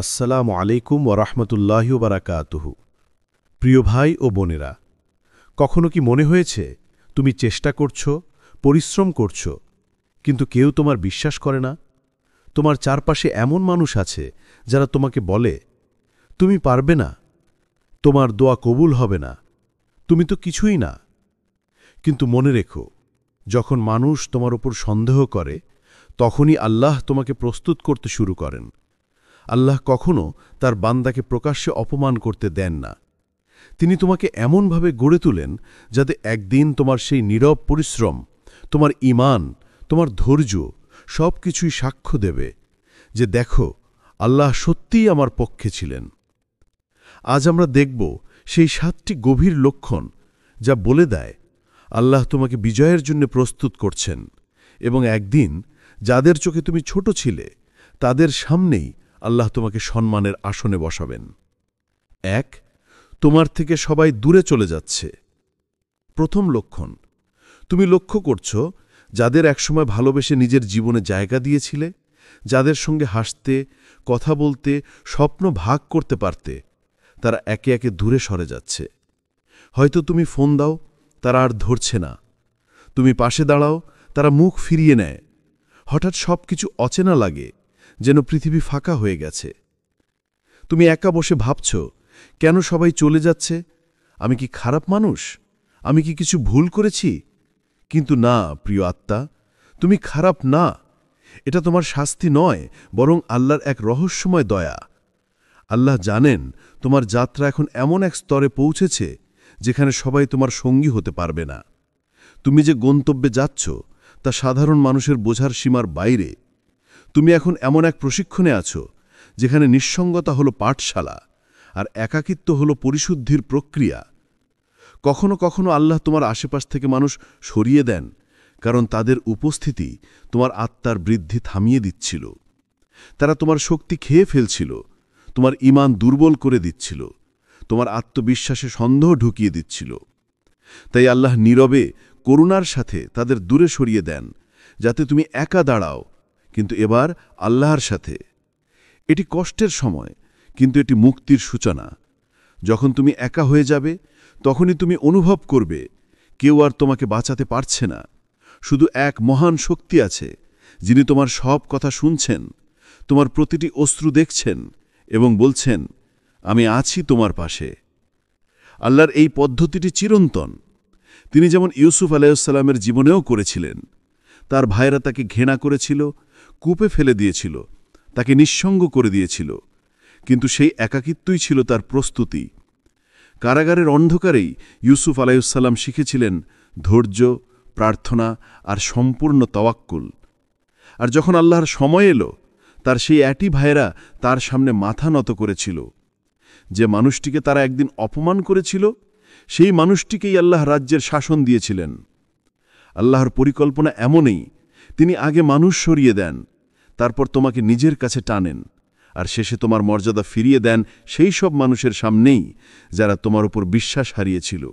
আসসালামু আলাইকুম ওরহমতুল্লাহি বারাকাতুহু। প্রিয় ভাই ও বোনেরা, কখনো কি মনে হয়েছে তুমি চেষ্টা করছ, পরিশ্রম করছ, কিন্তু কেউ তোমার বিশ্বাস করে না? তোমার চারপাশে এমন মানুষ আছে যারা তোমাকে বলে, তুমি পারবে না, তোমার দোয়া কবুল হবে না, তুমি তো কিছুই না। কিন্তু মনে রেখো, যখন মানুষ তোমার উপর সন্দেহ করে, তখনই আল্লাহ তোমাকে প্রস্তুত করতে শুরু করেন। আল্লাহ কখনো তার বান্দাকে প্রকাশ্যে অপমান করতে দেন না। তিনি তোমাকে এমনভাবে গড়ে তোলেন যাতে একদিন তোমার সেই নীরব পরিশ্রম, তোমার ঈমান, তোমার ধৈর্য সব কিছুই সাক্ষ্য দেবে যে দেখো, আল্লাহ সত্যিই আমার পক্ষে ছিলেন। আজ আমরা দেখব সেই 7টি গভীর লক্ষণ যা বলে দেয় আল্লাহ তোমাকে বিজয়ের জন্য প্রস্তুত করছেন, এবং একদিন যাদের চোখে তুমি ছোট ছিলে তাদের সামনেই আল্লাহ তোমাকে সম্মানের আসনে বসাবেন। 1. তোমার থেকে সবাই দূরে চলে যাচ্ছে। প্রথম লক্ষণ, তুমি লক্ষ্য করছ যাদের একসময় ভালোবেসে নিজের জীবনে জায়গা দিয়েছিলে, যাদের সঙ্গে হাসতে, কথা বলতে, স্বপ্ন ভাগ করতে পারতে, তারা একে একে দূরে সরে যাচ্ছে। হয়তো তুমি ফোন দাও, তারা আর ধরছে না। তুমি পাশে দাঁড়াও, তারা মুখ ফিরিয়ে নেয়। হঠাৎ সব কিছু অচেনা লাগে, যেন পৃথিবী ফাঁকা হয়ে গেছে। তুমি একা বসে ভাবছ, কেন সবাই চলে যাচ্ছে? আমি কি খারাপ মানুষ? আমি কি কিছু ভুল করেছি? কিন্তু না প্রিয় আত্মা, তুমি খারাপ না। এটা তোমার শাস্তি নয়, বরং আল্লাহর এক রহস্যময় দয়া। আল্লাহ জানেন তোমার যাত্রা এখন এমন এক স্তরে পৌঁছেছে যেখানে সবাই তোমার সঙ্গী হতে পারবে না। তুমি যে গন্তব্যে যাচ্ছ তা সাধারণ মানুষের বোঝার সীমার বাইরে। তুমি এখন এমন এক প্রশিক্ষণে আছো যেখানে নিঃসঙ্গতা হলো পাঠশালা, আর একাকিত্ব হলো পরিশুদ্ধির প্রক্রিয়া। কখনো কখনো আল্লাহ তোমার আশেপাশ থেকে মানুষ সরিয়ে দেন, কারণ তাদের উপস্থিতি তোমার আত্মার বৃদ্ধি থামিয়ে দিচ্ছিল। তারা তোমার শক্তি খেয়ে ফেলছিল, তোমার ঈমান দুর্বল করে দিচ্ছিল, তোমার আত্মবিশ্বাসে সন্দেহ ঢুকিয়ে দিচ্ছিল। তাই আল্লাহ নীরবে করুণার সাথে তাদের দূরে সরিয়ে দেন, যাতে তুমি একা দাঁড়াও, কিন্তু এবার আল্লাহর সাথে। এটি কষ্টের সময়, কিন্তু এটি মুক্তির সূচনা। যখন তুমি একা হয়ে যাবে, তখনই তুমি অনুভব করবে কেউ আর তোমাকে বাঁচাতে পারছে না। শুধু এক মহান শক্তি আছে, যিনি তোমার সব কথা শুনছেন, তোমার প্রতিটি অশ্রু দেখছেন এবং বলছেন, আমি আছি তোমার পাশে। আল্লাহর এই পদ্ধতিটি চিরন্তন। তিনি যেমন ইউসুফ আলাইহিসসালামের জীবনেও করেছিলেন। তার ভাইরা তাকে ঘৃণা করেছিল, কূপে ফেলে দিয়েছিল, তাকে নিঃসঙ্গ করে দিয়েছিল, কিন্তু সেই একাকিত্বই ছিল তার প্রস্তুতি। কারাগারের অন্ধকারেই ইউসুফ আলাইহিসসালাম শিখেছিলেন ধৈর্য, প্রার্থনা আর সম্পূর্ণ তাওয়াক্কুল। আর যখন আল্লাহর সময় এলো, তার সেই একই ভাইরা তার সামনে মাথা নত করেছিল। যে মানুষটিকে তারা একদিন অপমান করেছিল, সেই মানুষটিকেই আল্লাহ রাজ্যের শাসন দিয়েছিলেন। আল্লাহর পরিকল্পনা এমনই, তিনি আগে মানুষ সরিয়ে দেন, তারপর তোমাকে নিজের কাছে টানেন, আর শেষে তোমার মর্যাদা ফিরিয়ে দেন সেই সব মানুষের সামনেই যারা তোমার উপর বিশ্বাস হারিয়েছিল।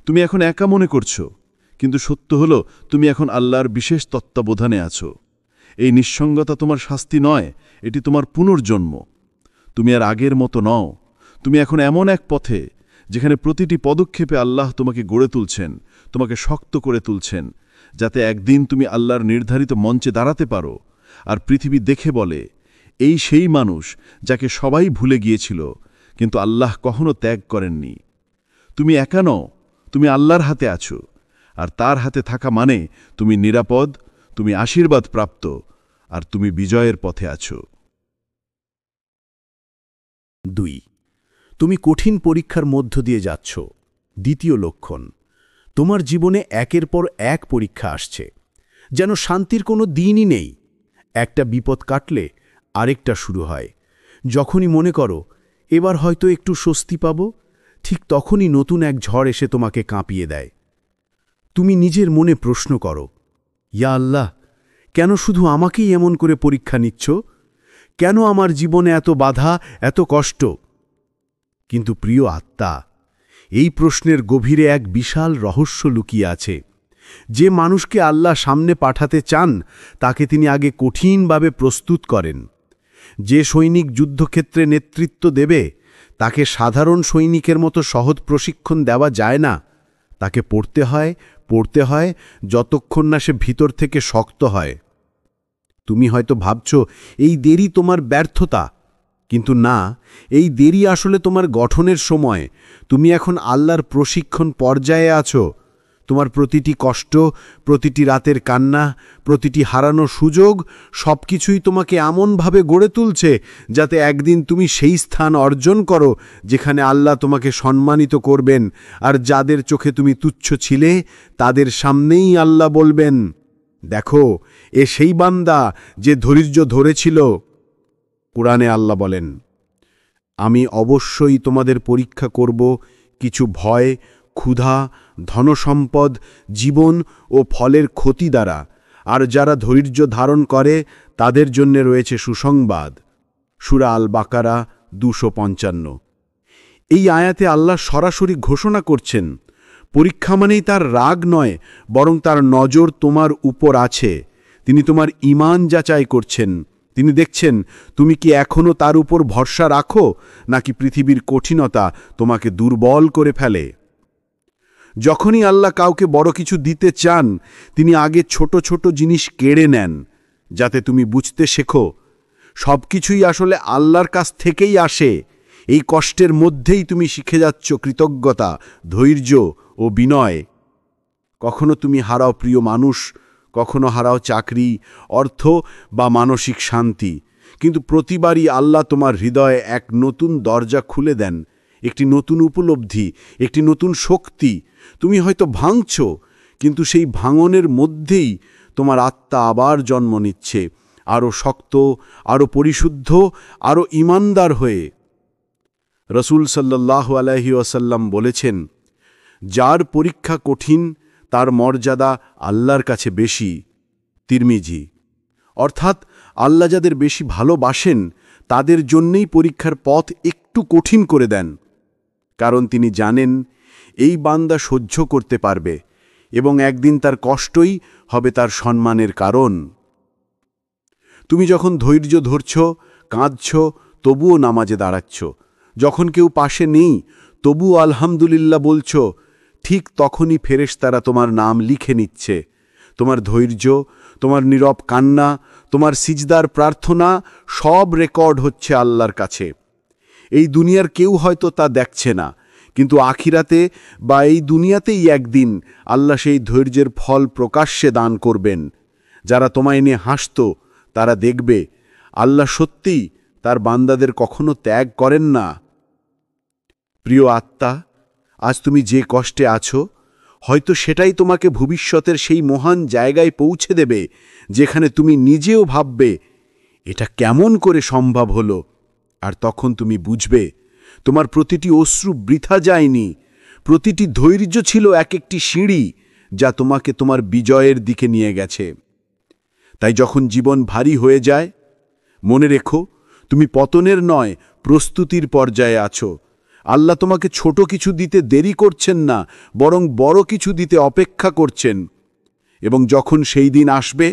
তুমি এখন একা মনে করছো, কিন্তু সত্য হলো তুমি এখন আল্লাহর বিশেষ তত্ত্বাবধানে আছো। এই নিঃসঙ্গতা তোমার শাস্তি নয়, এটি তোমার পুনর্জন্ম। তুমি আর আগের মতো নও। তুমি এখন এমন এক পথে যেখানে প্রতিটি পদক্ষেপে আল্লাহ তোমাকে গড়ে তুলছেন, তোমাকে শক্ত করে তুলছেন, যাতে একদিন তুমি আল্লাহর নির্ধারিত মঞ্চে দাঁড়াতে পারো, আর পৃথিবী দেখে বলে, এই সেই মানুষ যাকে সবাই ভুলে গিয়েছিল, কিন্তু আল্লাহ কখনো ত্যাগ করেননি। তুমি একা নও, তুমি আল্লাহর হাতে আছো, আর তার হাতে থাকা মানে তুমি নিরাপদ, তুমি আশীর্বাদ প্রাপ্ত, আর তুমি বিজয়ের পথে আছো। 2. তুমি কঠিন পরীক্ষার মধ্য দিয়ে যাচ্ছ। দ্বিতীয় লক্ষণ, তোমার জীবনে একের পর এক পরীক্ষা আসছে, যেন শান্তির কোনো দিনই নেই। একটা বিপদ কাটলে আরেকটা শুরু হয়। যখনই মনে করো এবার হয়তো একটু স্বস্তি পাব, ঠিক তখনই নতুন এক ঝড় এসে তোমাকে কাঁপিয়ে দেয়। তুমি নিজের মনে প্রশ্ন করো, ইয়া আল্লাহ, কেন শুধু আমাকেই এমন করে পরীক্ষা নিচ্ছ? কেন আমার জীবনে এত বাধা, এত কষ্ট? কিন্তু প্রিয় আত্মা, এই প্রশ্নের গভীরে এক বিশাল রহস্য লুকিয়ে আছে। যে মানুষকে আল্লাহ সামনে পাঠাতে চান, তাকে তিনি আগে কঠিনভাবে প্রস্তুত করেন। যে সৈনিক যুদ্ধক্ষেত্রে নেতৃত্ব দেবে তাকে সাধারণ সৈনিকের মতো সহজ প্রশিক্ষণ দেওয়া যায় না। তাকে পড়তে হয় যতক্ষণ না সে ভিতর থেকে শক্ত হয়। তুমি হয়তো ভাবছ এই দেরি তোমার ব্যর্থতা, কিন্তু না, এই দেরি আসলে তোমার গঠনের সময়। তুমি এখন আল্লাহর প্রশিক্ষণ পর্যায়ে আছো। তোমার প্রতিটি কষ্ট, প্রতিটি রাতের কান্না, প্রতিটি হারানো সুযোগ সবকিছুই তোমাকে এমনভাবে গড়ে তুলছে যাতে একদিন তুমি সেই স্থান অর্জন করো যেখানে আল্লাহ তোমাকে সম্মানিত করবেন, আর যাদের চোখে তুমি তুচ্ছ ছিলে তাদের সামনেই আল্লাহ বলবেন, দেখো, এ সেই বান্দা যে ধৈর্য ধরেছিল। কুরআনে আল্লাহ বলেন, আমি অবশ্যই তোমাদের পরীক্ষা করব কিছু ভয়, ক্ষুধা, ধনসম্পদ, জীবন ও ফলের ক্ষতি দ্বারা, আর যারা ধৈর্য ধারণ করে তাদের জন্য রয়েছে সুসংবাদ। সূরা আল বাকারা 255। এই আয়াতে আল্লাহ সরাসরি ঘোষণা করছেন, পরীক্ষা মানেই তার রাগ নয়, বরং তার নজর তোমার উপর আছে। তিনি তোমার ঈমান যাচাই করছেন। তিনি দেখছেন তুমি কি এখনও তার উপর ভরসা রাখো, নাকি পৃথিবীর কঠিনতা তোমাকে দুর্বল করে ফেলে। যখনই আল্লাহ কাউকে বড় কিছু দিতে চান, তিনি আগে ছোট ছোট জিনিস কেড়ে নেন, যাতে তুমি বুঝতে শেখো সবকিছুই আসলে আল্লাহর কাছ থেকেই আসে। এই কষ্টের মধ্যেই তুমি শিখে যাচ্ছ কৃতজ্ঞতা, ধৈর্য ও বিনয়। কখনো তুমি হারাও প্রিয় মানুষ, কখনো হারাও চাকরি, অর্থ বা মানসিক শান্তি, কিন্তু প্রতিবারই আল্লাহ তোমার হৃদয়ে এক নতুন দরজা খুলে দেন, একটি নতুন উপলব্ধি, একটি নতুন শক্তি। তুমি হয়তো ভাঙছ, কিন্তু সেই ভাঙনের মধ্যেই তোমার আত্মা আবার জন্ম নিচ্ছে, আরও শক্ত, আরও পরিশুদ্ধ, আরও ঈমানদার হয়ে। রসূল সাল্লাল্লাহু আলাইহি ওয়াসাল্লাম বলেছেন, যার পরীক্ষা কঠিন তার মর্যাদা আল্লাহর কাছে বেশি। তিরমিজি। অর্থাৎ আল্লাহ যাদের বেশি ভালোবাসেন তাদের জন্যেই পরীক্ষার পথ একটু কঠিন করে দেন, কারণ তিনি জানেন এই বান্দা সহ্য করতে পারবে এবং একদিন তার কষ্টই হবে তার সম্মানের কারণ। তুমি যখন ধৈর্য ধরছ, কাঁদছ, তবুও নামাজে দাঁড়াচ্ছ, যখন কেউ পাশে নেই তবুও আলহামদুলিল্লাহ বলছ, ঠিক তখনই ফেরেশতারা তোমার নাম লিখে নিচ্ছে। তোমার ধৈর্য, তোমার নীরব কান্না, তোমার সিজদার প্রার্থনা সব রেকর্ড হচ্ছে আল্লাহর কাছে। এই দুনিয়ার কেউ হয়তো তা দেখছে না, কিন্তু আখিরাতে বা এই দুনিয়াতেই একদিন আল্লাহ সেই ধৈর্যের ফল প্রকাশ্যে দান করবেন। যারা তোমায় নিয়ে হাসত তারা দেখবে আল্লাহ সত্যিই তার বান্দাদের কখনো ত্যাগ করেন না। প্রিয় আত্মা, আজ তুমি যে কষ্টে আছো, হয়তো সেটাই তোমাকে ভবিষ্যতের সেই মহান জায়গায় পৌঁছে দেবে যেখানে তুমি নিজেও ভাববে, এটা কেমন করে সম্ভব হলো। আর তখন তুমি বুঝবে তোমার প্রতিটি অশ্রু বৃথা যায়নি, প্রতিটি ধৈর্য ছিল এক একটি সিঁড়ি যা তোমাকে তোমার বিজয়ের দিকে নিয়ে গেছে। তাই যখন জীবন ভারী হয়ে যায়, মনে রেখো তুমি পতনের নয়, প্রস্তুতির পর্যায়ে আছো। আল্লাহ তোমাকে ছোট কিছু দিতে দেরি করছেন না, বরং বড় কিছু দিতে অপেক্ষা করছেন। এবং যখন সেই দিন আসবে,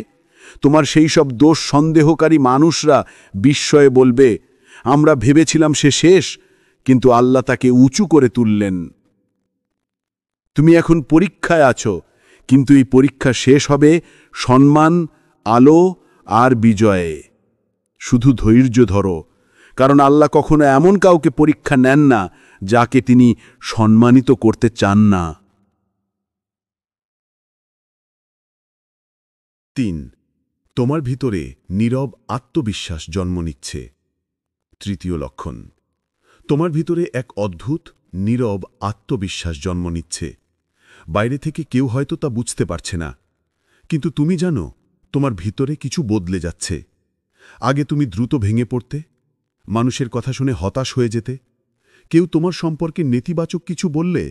তোমার সেই সব দোষ সন্দেহকারী মানুষরা বিস্ময়ে বলবে, আমরা ভেবেছিলাম সে শেষ, কিন্তু আল্লাহ তাকে উঁচু করে তুললেন। তুমি এখন পরীক্ষায় আছো, কিন্তু এই পরীক্ষা শেষ হবে সম্মান, আলো আর বিজয়ে। শুধু ধৈর্য ধরো, কারণ আল্লাহ কখনো এমন কাউকে পরীক্ষা নেন না যাকে তিনি সম্মানিত করতে চান না। ৩. তোমার ভিতরে নীরব আত্মবিশ্বাস জন্ম নিচ্ছে। তৃতীয় লক্ষণ, তোমার ভিতরে এক অদ্ভুত নীরব আত্মবিশ্বাস জন্ম নিচ্ছে। বাইরে থেকে কেউ হয়তো তা বুঝতে পারছে না, কিন্তু তুমি জানো তোমার ভিতরে কিছু বদলে যাচ্ছে। আগে তুমি দ্রুত ভেঙে পড়তে, মানুষের কথা শুনে হতাশ হয়ে যেতে, কেউ তোমার সম্পর্কে নেতিবাচক কিছু বললে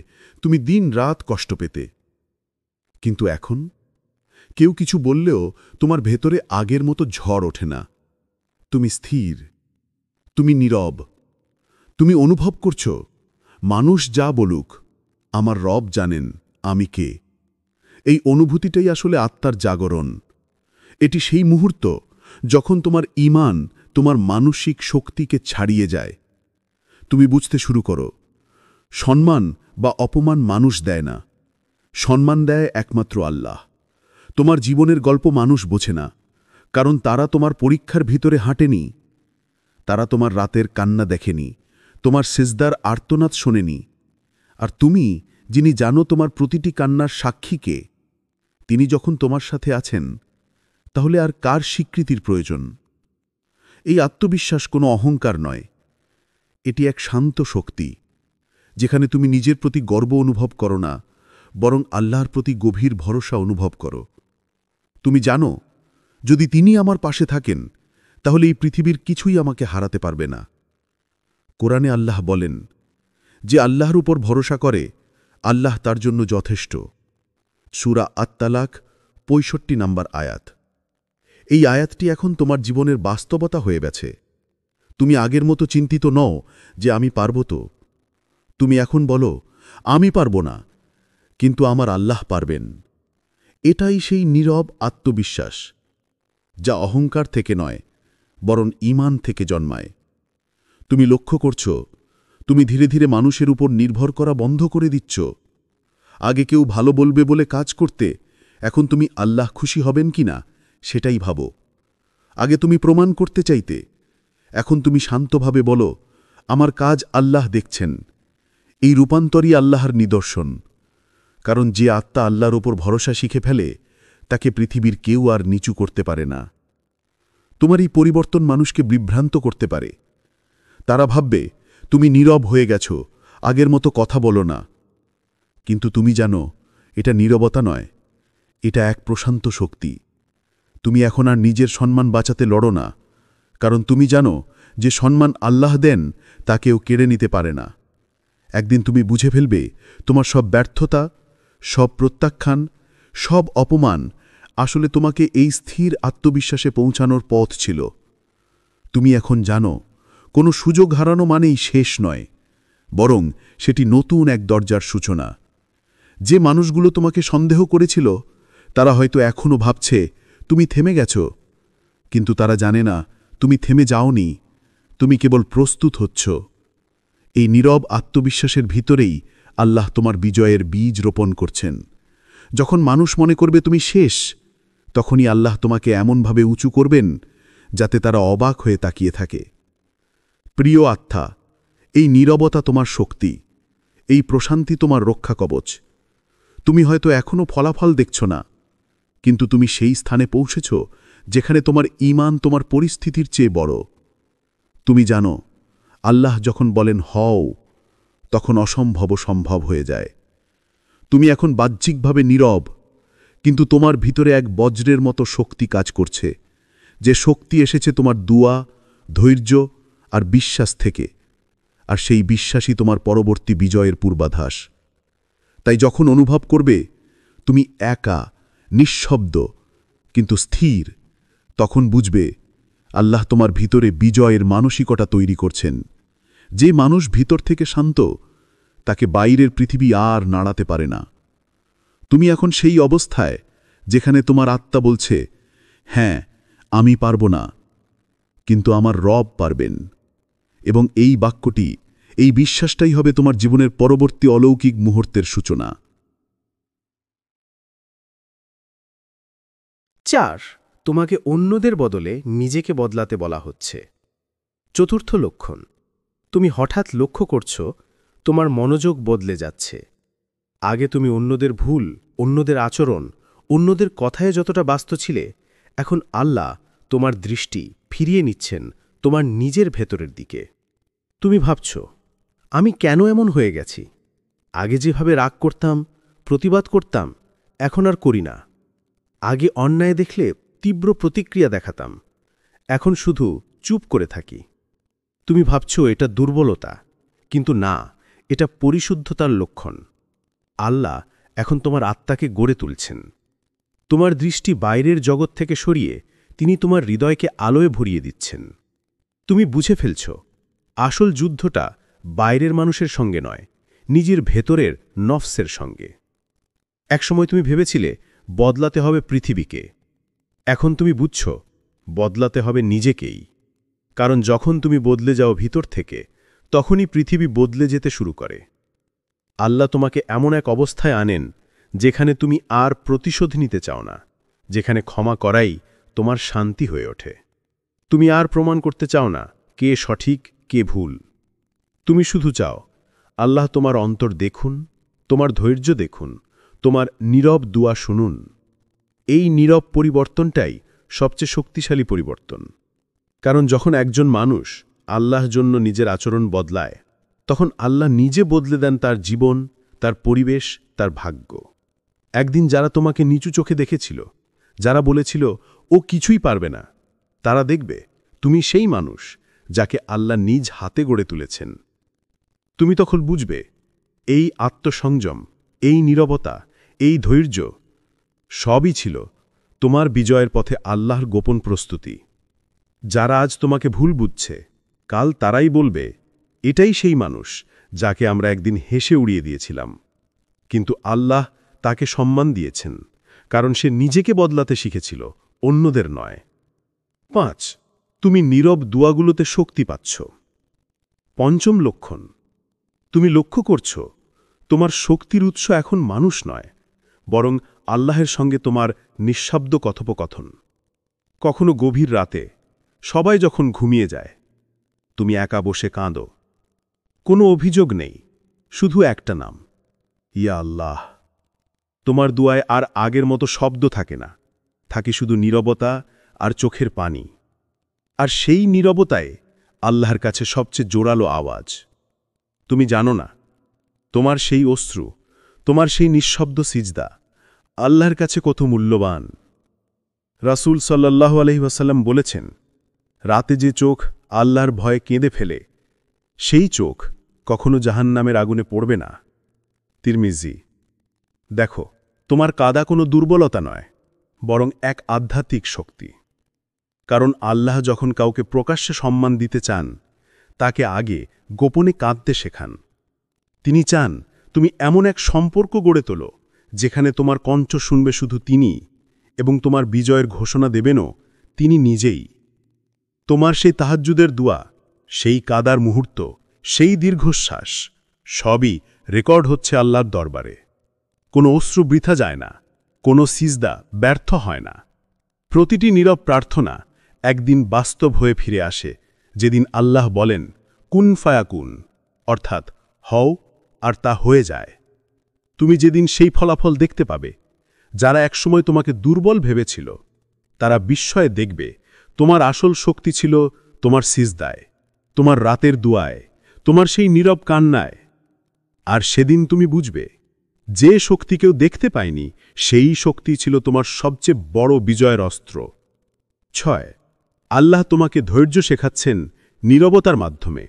তুমি দিন রাত কষ্ট পেতে। কিন্তু এখন কেউ কিছু বললেও তোমার ভেতরে আগের মতো ঝড় ওঠে না। তুমি স্থির, তুমি নীরব, তুমি অনুভব করছো, মানুষ যা বলুক, আমার রব জানেন আমি কে। এই অনুভূতিটাই আসলে আত্মার জাগরণ। এটি সেই মুহূর্ত যখন তোমার ঈমান তোমার মানসিক শক্তিকে ছাড়িয়ে যায়। তুমি বুঝতে শুরু করো, সম্মান বা অপমান মানুষ দেয় না, সম্মান দেয় একমাত্র আল্লাহ। তোমার জীবনের গল্প মানুষ বোঝে না, কারণ তারা তোমার পরীক্ষার ভিতরে হাঁটেনি। তারা তোমার রাতের কান্না দেখেনি, তোমার সেজদার আর্তনাদ শোনেনি। আর তুমি, যিনি জানো তোমার প্রতিটি কান্নার সাক্ষীকে, তিনি যখন তোমার সাথে আছেন, তাহলে আর কার স্বীকৃতির প্রয়োজন? এই আত্মবিশ্বাস কোনো অহংকার নয়, এটি এক শান্ত শক্তি, যেখানে তুমি নিজের প্রতি গর্ব অনুভব করো না, বরং আল্লাহর প্রতি গভীর ভরসা অনুভব করো। তুমি জানো, যদি তিনি আমার পাশে থাকেন, তাহলে এই পৃথিবীর কিছুই আমাকে হারাতে পারবে না। কোরআনে আল্লাহ বলেন, যে আল্লাহর উপর ভরসা করে, আল্লাহ তার জন্য যথেষ্ট। সূরা আত-তালাক ৬৫ নম্বর আয়াত। এই আয়াতটি এখন তোমার জীবনের বাস্তবতা হয়ে গেছে। তুমি আগের মতো চিন্তিত নও যে আমি পারব তো। তুমি এখন বলো, আমি পারব না, কিন্তু আমার আল্লাহ পারবেন। এটাই সেই নীরব আত্মবিশ্বাস, যা অহংকার থেকে নয়, বরং ঈমান থেকে জন্মায়। তুমি লক্ষ্য করছ, তুমি ধীরে ধীরে মানুষের উপর নির্ভর করা বন্ধ করে দিচ্ছ। আগে কেউ ভালো বলবে বলে কাজ করতে, এখন তুমি আল্লাহ খুশি হবেন কিনা সেটাই ভাবো। আগে তুমি প্রমাণ করতে চাইতে, এখন তুমি শান্তভাবে বলো, আমার কাজ আল্লাহ দেখছেন। এই রূপান্তরই আল্লাহর নিদর্শন, কারণ যে আত্মা আল্লাহর ওপর ভরসা শিখে ফেলে, তাকে পৃথিবীর কেউ আর নিচু করতে পারে না। তোমার এই পরিবর্তন মানুষকে বিভ্রান্ত করতে পারে। তারা ভাববে তুমি নীরব হয়ে গেছ, আগের মতো কথা বলো না। কিন্তু তুমি জানো, এটা নীরবতা নয়, এটা এক প্রশান্ত শক্তি। তুমি এখন আর নিজের সম্মান বাঁচাতে লড়ো না, কারণ তুমি জানো যে সম্মান আল্লাহ দেন তা কেউ কেড়ে নিতে পারে না। একদিন তুমি বুঝে ফেলবে, তোমার সব ব্যর্থতা, সব প্রত্যাখ্যান, সব অপমান আসলে তোমাকে এই স্থির আত্মবিশ্বাসে পৌঁছানোর পথ ছিল। তুমি এখন জানো, কোনো সুযোগ হারানো মানেই শেষ নয়, বরং সেটি নতুন এক দরজার সূচনা। যে মানুষগুলো তোমাকে সন্দেহ করেছিল, তারা হয়তো এখনও ভাবছে তুমি থেমে গেছ, কিন্তু তারা জানে না তুমি থেমে যাওনি, তুমি কেবল প্রস্তুত হচ্ছ। এই নীরব আত্মবিশ্বাসের ভিতরেই আল্লাহ তোমার বিজয়ের বীজ রোপণ করছেন। যখন মানুষ মনে করবে তুমি শেষ, তখনই আল্লাহ তোমাকে এমনভাবে উঁচু করবেন যাতে তারা অবাক হয়ে তাকিয়ে থাকে। প্রিয় আত্মা, এই নীরবতা তোমার শক্তি, এই প্রশান্তি তোমার রক্ষা কবচ। তুমি হয়তো এখনও ফলাফল দেখছ না, কিন্তু তুমি সেই স্থানে পৌঁছেছ যেখানে তোমার ঈমান তোমার পরিস্থিতির চেয়ে বড়। তুমি জানো, আল্লাহ যখন বলেন হও, তখন অসম্ভব সম্ভব হয়ে যায়। তুমি এখন বাহ্যিকভাবে নীরব, কিন্তু তোমার ভিতরে এক বজ্রের মতো শক্তি কাজ করছে, যে শক্তি এসেছে তোমার দুয়া, ধৈর্য আর বিশ্বাস থেকে। আর সেই বিশ্বাসই তোমার পরবর্তী বিজয়ের পূর্বাভাস। তাই যখন অনুভব করবে তুমি একা, নিঃশব্দ কিন্তু স্থির, তখন বুঝবে আল্লাহ তোমার ভিতরে বিজয়ের মানসিকতা তৈরি করছেন। যে মানুষ ভিতর থেকে শান্ত, তাকে বাইরের পৃথিবী আর নাড়াতে পারে না। তুমি এখন সেই অবস্থায় যেখানে তোমার আত্মা বলছে, হ্যাঁ আমি পারব না, কিন্তু আমার রব পারবেন। এবং এই বাক্যটি, এই বিশ্বাসটাই হবে তোমার জীবনের পরবর্তী অলৌকিক মুহূর্তের সূচনা। 4. তোমাকে অন্যদের বদলে নিজেকে বদলাতে বলা হচ্ছে। চতুর্থ লক্ষণ, তুমি হঠাৎ লক্ষ্য করছো তোমার মনোযোগ বদলে যাচ্ছে। আগে তুমি অন্যদের ভুল, অন্যদের আচরণ, অন্যদের কথায় যতটা ব্যস্ত ছিলে, এখন আল্লাহ তোমার দৃষ্টি ফিরিয়ে নিচ্ছেন তোমার নিজের ভেতরের দিকে। তুমি ভাবছ, আমি কেন এমন হয়ে গেছি? আগে যেভাবে রাগ করতাম, প্রতিবাদ করতাম, এখন আর করি না। আগে অন্যায় দেখলে তীব্র প্রতিক্রিয়া দেখাতাম, এখন শুধু চুপ করে থাকি। তুমি ভাবছ এটা দুর্বলতা, কিন্তু না, এটা পরিশুদ্ধতার লক্ষণ। আল্লাহ এখন তোমার আত্মাকে গড়ে তুলছেন। তোমার দৃষ্টি বাইরের জগৎ থেকে সরিয়ে তিনি তোমার হৃদয়কে আলোয় ভরিয়ে দিচ্ছেন। তুমি বুঝে ফেলছ, আসল যুদ্ধটা বাইরের মানুষের সঙ্গে নয়, নিজের ভেতরের নফসের সঙ্গে। একসময় তুমি ভেবেছিলে বদলাতে হবে পৃথিবীকে, এখন তুমি বুঝছ বদলাতে হবে নিজেকেই। কারণ যখন তুমি বদলে যাও ভিতর থেকে তখনই পৃথিবী বদলে যেতে শুরু করে। আল্লাহ তোমাকে এমন এক অবস্থায় আনেন যেখানে তুমি আর প্রতিশোধ নিতে চাও না, যেখানে ক্ষমা করাই তোমার শান্তি হয়ে ওঠে। তুমি আর প্রমাণ করতে চাও না কে সঠিক কে ভুল। তুমি শুধু চাও আল্লাহ তোমার অন্তর দেখুন, তোমার ধৈর্য দেখুন, তোমার নীরব দুয়া শুনুন। এই নীরব পরিবর্তনটাই সবচেয়ে শক্তিশালী পরিবর্তন। কারণ যখন একজন মানুষ আল্লাহর জন্য নিজের আচরণ বদলায়, তখন আল্লাহ নিজে বদলে দেন তার জীবন, তার পরিবেশ, তার ভাগ্য। একদিন যারা তোমাকে নিচু চোখে দেখেছিল, যারা বলেছিল ও কিছুই পারবে না, তারা দেখবে তুমি সেই মানুষ যাকে আল্লাহ নিজ হাতে গড়ে তুলেছেন। তুমি তখন বুঝবে এই আত্মসংযম, এই নীরবতা, এই ধৈর্য সবই ছিল তোমার বিজয়ের পথে আল্লাহর গোপন প্রস্তুতি। যারা আজ তোমাকে ভুল বুঝছে, কাল তারাই বলবে এটাই সেই মানুষ যাকে আমরা একদিন হেসে উড়িয়ে দিয়েছিলাম। কিন্তু আল্লাহ তাকে সম্মান দিয়েছেন, কারণ সে নিজেকে বদলাতে শিখেছিল, অন্যদের নয়। 5. তুমি নীরব দুয়াগুলোতে শক্তি পাচ্ছ। পঞ্চম লক্ষণ, তুমি লক্ষ্য করছ তোমার শক্তির উৎস এখন মানুষ নয়, বরং আল্লাহের সঙ্গে তোমার নিঃশব্দ কথোপকথন। কখনো গভীর রাতে সবাই যখন ঘুমিয়ে যায়, তুমি একা বসে কাঁদো। কোনো অভিযোগ নেই, শুধু একটা নাম, ইয়া আল্লাহ। তোমার দুয়ায় আর আগের মতো শব্দ থাকে না, থাকে শুধু নীরবতা আর চোখের পানি। আর সেই নীরবতায় আল্লাহর কাছে সবচেয়ে জোরালো আওয়াজ। তুমি জানো না, তোমার সেই অশ্রু, তোমার সেই নিঃশব্দ সিজদা আল্লাহর কাছে কত মূল্যবান। রাসূল সাল্লাল্লাহু আলাইহি ওয়াসাল্লাম বলেছেন, রাতে যে চোখ আল্লাহর ভয়ে কেঁদে ফেলে, সেই চোখ কখনো জাহান্নামের আগুনে পড়বে না। তিরমিজি। দেখো, তোমার কাঁদা কোনো দুর্বলতা নয়, বরং এক আধ্যাত্মিক শক্তি। কারণ আল্লাহ যখন কাউকে প্রকাশ্যে সম্মান দিতে চান, তাকে আগে গোপনে কাঁদতে শেখান। তিনি চান তুমি এমন এক সম্পর্ক গড়ে তোলো যেখানে তোমার কণ্ঠ শুনবে শুধু তিনি, এবং তোমার বিজয়ের ঘোষণা দেবেনও তিনি নিজেই। তোমার সেই তাহাজ্জুদের দুয়া, সেই কাদার মুহূর্ত, সেই দীর্ঘশ্বাস সবই রেকর্ড হচ্ছে আল্লাহর দরবারে। কোনো অশ্রু বৃথা যায় না, কোনো সিজদা ব্যর্থ হয় না। প্রতিটি নীরব প্রার্থনা একদিন বাস্তব হয়ে ফিরে আসে, যেদিন আল্লাহ বলেন কুন ফায়াকুন, অর্থাৎ হও, আর তা হয়ে যায়। তুমি যেদিন সেই ফলাফল দেখতে পাবে, যারা একসময় তোমাকে দুর্বল ভেবেছিল, তারা বিস্ময়ে দেখবে তোমার আসল শক্তি ছিল তোমার সিজদায়, তোমার রাতের দুয়ায়, তোমার সেই নীরব কান্নায়। আর সেদিন তুমি বুঝবে যে শক্তি কেউ দেখতে পায়নি, সেই শক্তি ছিল তোমার সবচেয়ে বড় বিজয়ের অস্ত্র। 6. আল্লাহ তোমাকে ধৈর্য শেখাচ্ছেন নীরবতার মাধ্যমে।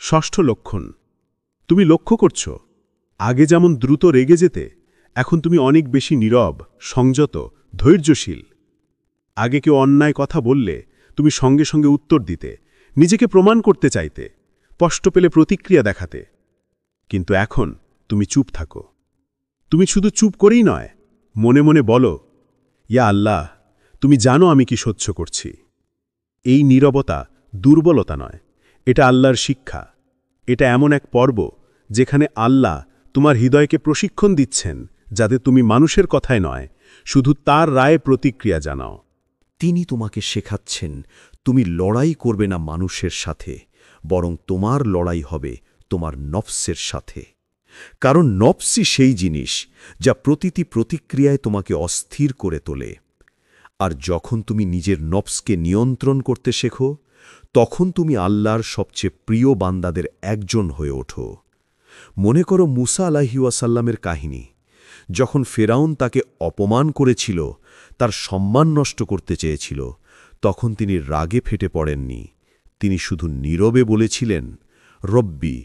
ষষ্ঠ লক্ষণ, তুমি লক্ষ্য করছ আগে যেমন দ্রুত রেগে যেতে, এখন তুমি অনেক বেশি নীরব, সংযত, ধৈর্যশীল। আগে কেউ অন্যায় কথা বললে তুমি সঙ্গে সঙ্গে উত্তর দিতে, নিজেকে প্রমাণ করতে চাইতে, কষ্ট পেলে প্রতিক্রিয়া দেখাতে। কিন্তু এখন তুমি চুপ থাকো। তুমি শুধু চুপ করেই নয়, মনে মনে বলো, ইয়া আল্লাহ, তুমি জানো আমি কি সহ্য করছি। এই নীরবতা দুর্বলতা নয়, এটা আল্লাহর শিক্ষা। এটা এমন এক পর্ব যেখানে আল্লাহ তোমার হৃদয়কে প্রশিক্ষণ দিচ্ছেন, যাতে তুমি মানুষের কথায় নয়, শুধু তার রায়ে প্রতিক্রিয়া জানাও। তিনি তোমাকে শেখাচ্ছেন তুমি লড়াই করবে না মানুষের সাথে, বরং তোমার লড়াই হবে তোমার নফসের সাথে। কারণ নফসই সেই জিনিস যা প্রতিটি প্রতিক্রিয়ায় তোমাকে অস্থির করে তোলে। আর যখন তুমি নিজের নফসকে নিয়ন্ত্রণ করতে শেখো, তখন তুমি আল্লাহর সবচেয়ে প্রিয় বান্দাদের একজন হয়ে ওঠো। মনে করো মুসা আলাইহিস সালামের কাহিনী। যখন ফেরাউন তাকে অপমান করেছিল, তার সম্মান নষ্ট করতে চেয়েছিল, তখন তিনি রাগে ফেটে পড়েননি। তিনি শুধু নীরবে বলেছিলেন, রব্বি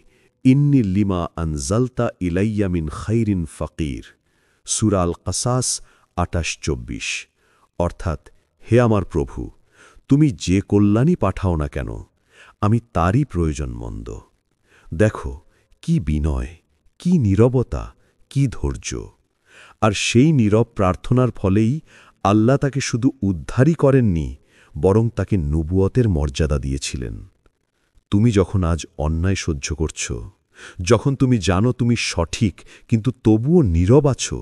ইন্নি লিমা আনজালতা ইলাইয়া মিন খাইরিন ফাকির। সূরা আল কাসাস ২৮-২৪। অর্থাৎ, হে আমার প্রভু, তুমি যে কল্যাণই পাঠাও না কেন, আমি তারই প্রয়োজনমন্দ। দেখো, কি বিনয়, কি নীরবতা, কি ধৈর্য। আর সেই নীরব প্রার্থনার ফলেই আল্লাহ তাকে শুধু উদ্ধারই করেননি, বরং তাকে নবুয়তের মর্যাদা দিয়েছিলেন। তুমি যখন আজ অন্যায় সহ্য করছ, যখন তুমি জানো তুমি সঠিক কিন্তু তবুও নীরব আছো,